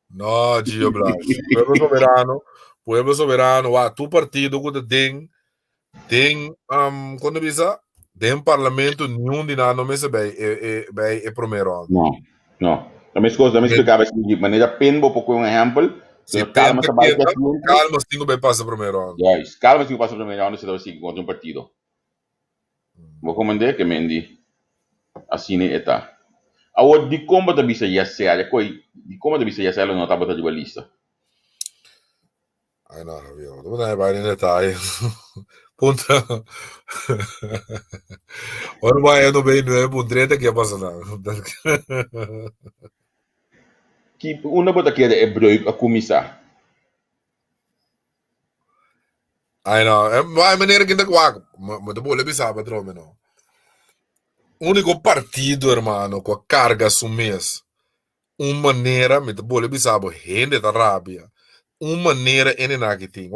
No, Gio Blas. Pueblo soberano, tu partido que tem, quando bisa, Tem parlamento nenhum de nada, não me sabe, é primeiro. No. Também explicava assim, de maneira penbo, por um exemplo, Se calma, pensa trabalho que que é tempo. calma, se vai passar primeiro. Yes, calma, se passa primeiro ano, se deve seguir contra um partido. Vou comandar que Mendy, assim é tá. Agora, de como da bisa ya se área, de como da bisa ya se ela não estava de lista. Ai, não, viu? Não vai em detalhe. Punta. Ora vai no bem, não é por treta que passa nada. Que uma bota que é broik a começar. Ai, não, é maneira que ainda quaco. Mas depois ele bisa patrão, não. Único partido, hermano, com a carga sumês. Uma maneira, me depois ele bisa, rende da rábia. Uma maneira que tem.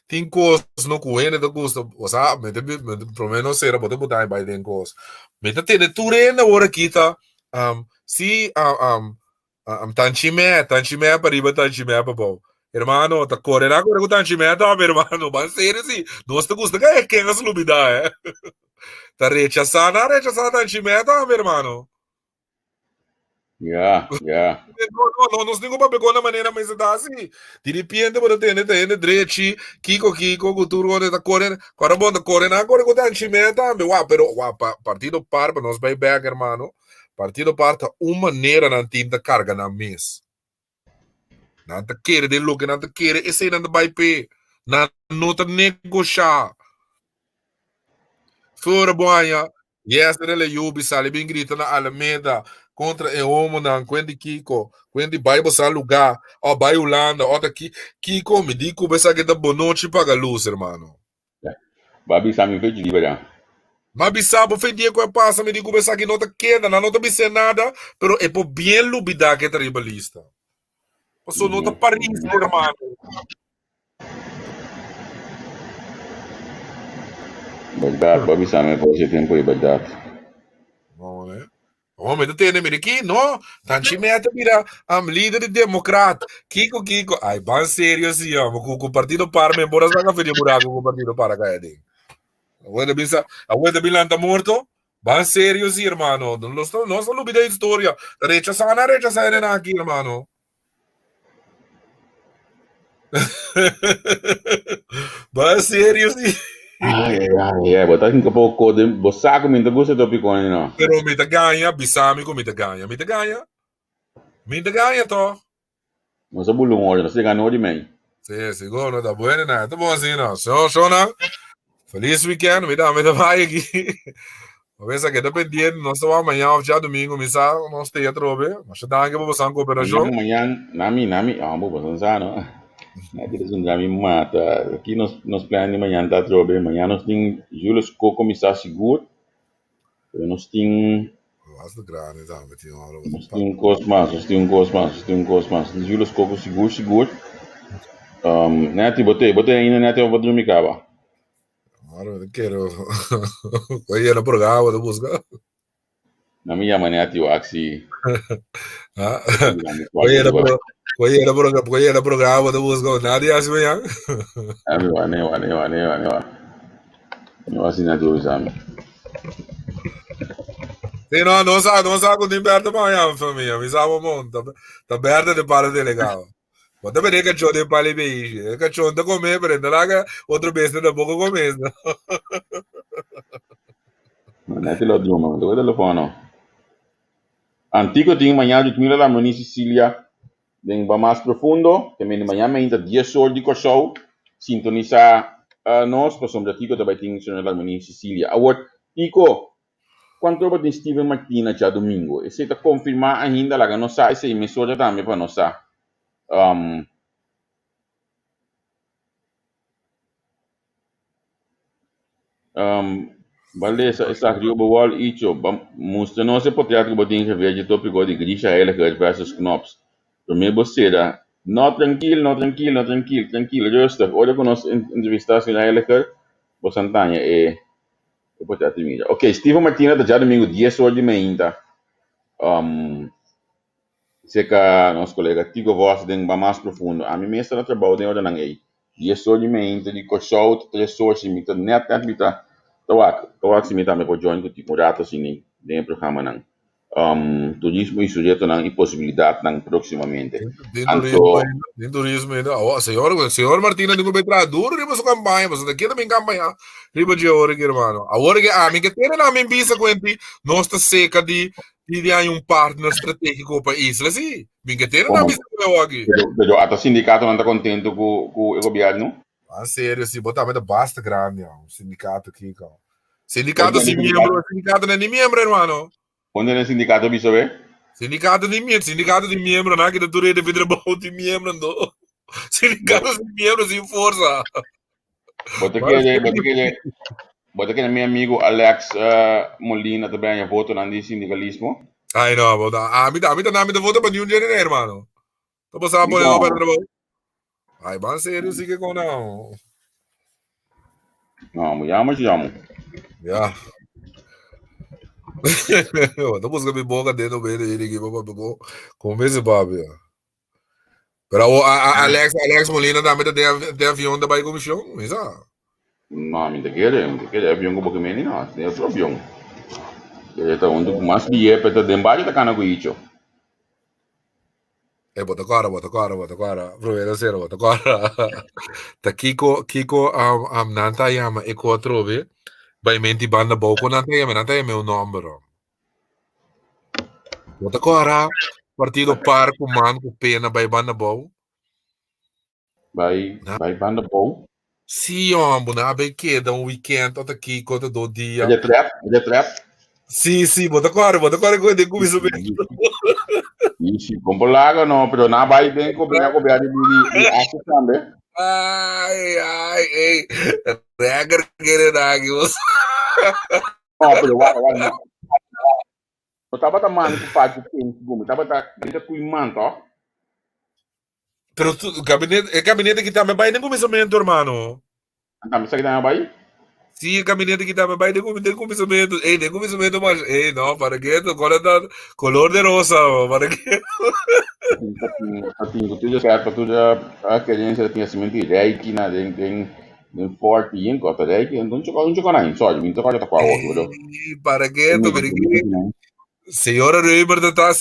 Tem coisas no coelho da custa, ou sabe, pelo menos será, pode botar em baixo tem coisas. Mas tem de tudo na hora que tá, se tanchime para riba tanchime para bom. Hermano, tá correndo agora com tanchime tá, hermano, mas sério sim, nós te custa que é as lubida, Tá rechazando tanchime tá, hermano. Yeah. No, nós temos uma pegona maneira mais assim. De repente, você tem direito, Kiko, cultura, onde está correndo. Agora, bom, tá correndo, agora que tá em cima também. Pero, partido par, para nós vai back, hermano. Partido par, tá uma maneira na tinta carga na mesa. Não te querer de look, não te querer, esse não te vai pé. Não te negociar. Fora boia, yesterday Yubi sali bem grita na Alameda contra o homo na quando Kiko, quando Bible sa lugar, ó vai Holanda, ó aqui Kiko me dico besa que da bonote paga luz, hermano. Babi Sami fez de liberar. Mas bisabo foi dia que passa me digo besa que não te queda, não te bise nada, pero é por bem lubida que é tribalista. Passou nota Paris, hermano. Verdade, Babi Sami pode ser tempo e verdade. Não, né? Homem, tu tem aqui, não? Tanti meta vira líder democrata. Kiko. Ai, ban sério assim, ó. Com o partido para, me embora saca feria buraco com o partido para cá, Edin. A Weda Bilan tá morto? Ban sério assim, irmão. Nós não lubida a história. Recha sana aqui, irmão. Ban sério assim. Botar aqui um pouco de saco, me gusta do picone, não. Pero me te ganha, bisamico, me te ganha. Me te ganha, to. Não sou bulung hoje, não sei ganhar de mim. Sim, seguro, tá bueno, né? Tá bom assim, não. Shona, feliz weekend, me dá vai aqui. Pensa que dependendo, nós estamos amanhã, já domingo, missa, nós temos a trobe, mas já dá que vou passar uma cooperação. Amanhã, nami, vou passar, não. Aqueles nami mata. Aqui nós planos de manhã tá trobe, amanhã nós temos Julius co-comissário seguro, nós temos Basta grande, tá, metido uma hora. nós temos um cosmas, Julius coco seguro. Neti, botei ainda, Neti, eu vou dormir cá, Agora eu quero. Aí era programa, eu buscar. Na minha maneira, eu acho que. Aí era programa, eu buscar. Nada é assim, amanhã. Eu assim, na tua exame. Sim, não sabe quando liberta amanhã, família. Me sabe o mundo. Tá aberta de para de legal. Quando eu vejo que eu tenho para ele, que eu tenho comer, prenda lá, outro besta da boca comer. Não é telo drama, não é telefone. Antigo tinha manhã de comida lá no Sicília, bem mais profundo, também de manhã ainda 10 horas de show, sintonizar nós, para somos antigo também tinha lá no Sicília. Agora, Tico, quanto tempo tem Steven Martina já domingo? E se está confirmar ainda lá que não sai, essa emissora também para nós saber. Beleza, essa rio bawal icho, musta não se pode que botin que veja tópico de Grisha Elker versus Knops. Primeiro você dá, não tranquilo, justo. Olha com nós entrevistação na Elker, você antanya pode atingir. Ok, Steven Martina tá já domingo 10 horas de manhã. Seca nosso colega Tigo Voss den mais profundo. A mim mesmo no trabalho de hora não é. 10 horas de manhã de show, 3 horas de mita net mita. Tawag si Mita may po join ko tipo rato sini ng programa ng turismo e sujeito ng imposibilidad ng proximamente. Din turismo ainda. Senhor Martina digo betra duro riba sa campanha, mas daqui também campanha. Riba de hora que irmão. Agora que a mim que tem na minha visa quanti nós está seca de partner estratégico para isla sim. Mim que tem na visa eu aqui. Pero ato sindicato não está contente com o governo? Ah, sério, se botar mas basta grande, o sindicato aqui, cara. Sindicato sim membro, sindicato não é nem membro, irmão. Quando é sindicato bisa be? Sindicato de membro, na que da turê de vidro bom de membro não. Sindicato de membro sem força. Bota que meu amigo Alex Molina também votou no sindicalismo. Ai não, bota. A mim da voto para nenhum dinheiro, irmão. Tô passando por lá para trabalhar. Ai, bom sério, sim que com não. Não, me chamo. Já. Tô buscando minha boca dentro do meio dele aqui para pegar comer esse papo. Pero Alex Molina também tem avião da Bahia Comissão, isso? Não, me quer avião com pouquinho não, tem outro avião. Ele tá onde mais dia para dembate da cana com isso. Bota cara. Proveira zero, bota cara. Tá Kiko nanta yama equatrove. Bij menti banda bau ko nanta yama o número. Bota cara. Partido par com man com pena by banda bau. By banda bau. Sim, homem, na bem que dá weekend até aqui quando do dia. Ele é trap. Sim, bota cara que de começo bem. Ixi, compro lago não, pero na vai bem cobrar de acho também. Ai, regra querer aqui você. Não, pero não. Eu tava tomando com faz com tempo, tava com imã, tá? Pero o gabinete que também vai nem começamento, irmão. Também sai da vai? Sim, o gabinete que também vai nem começamento. Nem começamento, mas não, para que color de rosa, para que? Tu já querência tinha semente reiki na tem 14 kota reiki, então não não só, me toca tá qual outro. Para que tu Senhora Reimer tá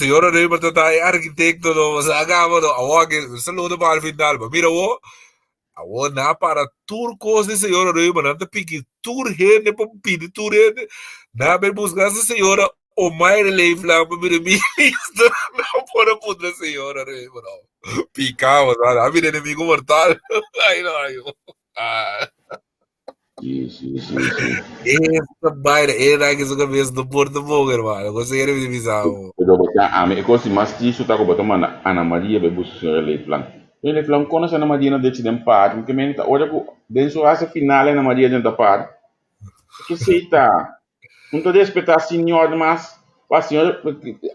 é arquitecto do Sagama do Awag, saludo para o final, mas mira o na para turcos de Senhora Reimer, não te pique tur rende para pedir tur rende, na bem buscar essa senhora o mais leif lá para mira ministro, não pode puder Senhora Reimer, não. Picava, a vida inimigo mortal, ai não. Sim. Essa baile era que suka vez do Porto Bom, irmão. Você era me divisar. Eu vou botar a minha coisa mais disso tá com botar mana Ana Maria bebus ele plan conhece Ana Maria não deixa dem par, porque me tá olha com dentro essa final Ana Maria dentro da par. Que sei tá. Não tô respeitar senhor mas a senhora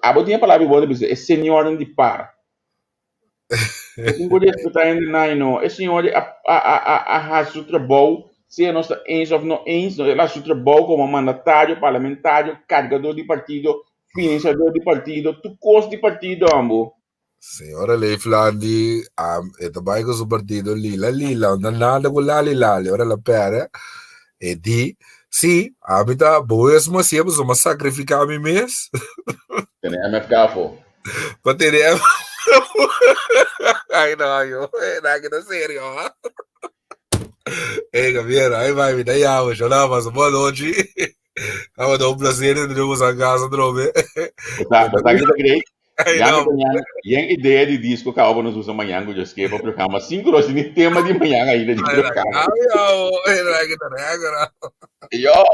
a botinha palavra boa de é senhor de par. Não pode respeitar ainda não. É senhor a sutra bom. Se nós está eens of não eens, ela é trabalho como mandatário, parlamentário, carregador de partido, financiador de partido, tu custo de partido, ambo. Senhora Leiflandi, também com o partido Lila, não nada com Lali, ora la pera, e di, sim, habita boas, mas sempre vamos sacrificar a mim mesmo. Tem MFK, para ter ai não, não sério, Gabriela, aí vai me dar água, chorava, boa noite. Tava dando um prazer de novo a casa, droga. Tá great. Yang ideia de disco que a Alba nos usa amanhã, que eu esqueci para o programa 5 horas de tema de manhã ainda de programa. Yo.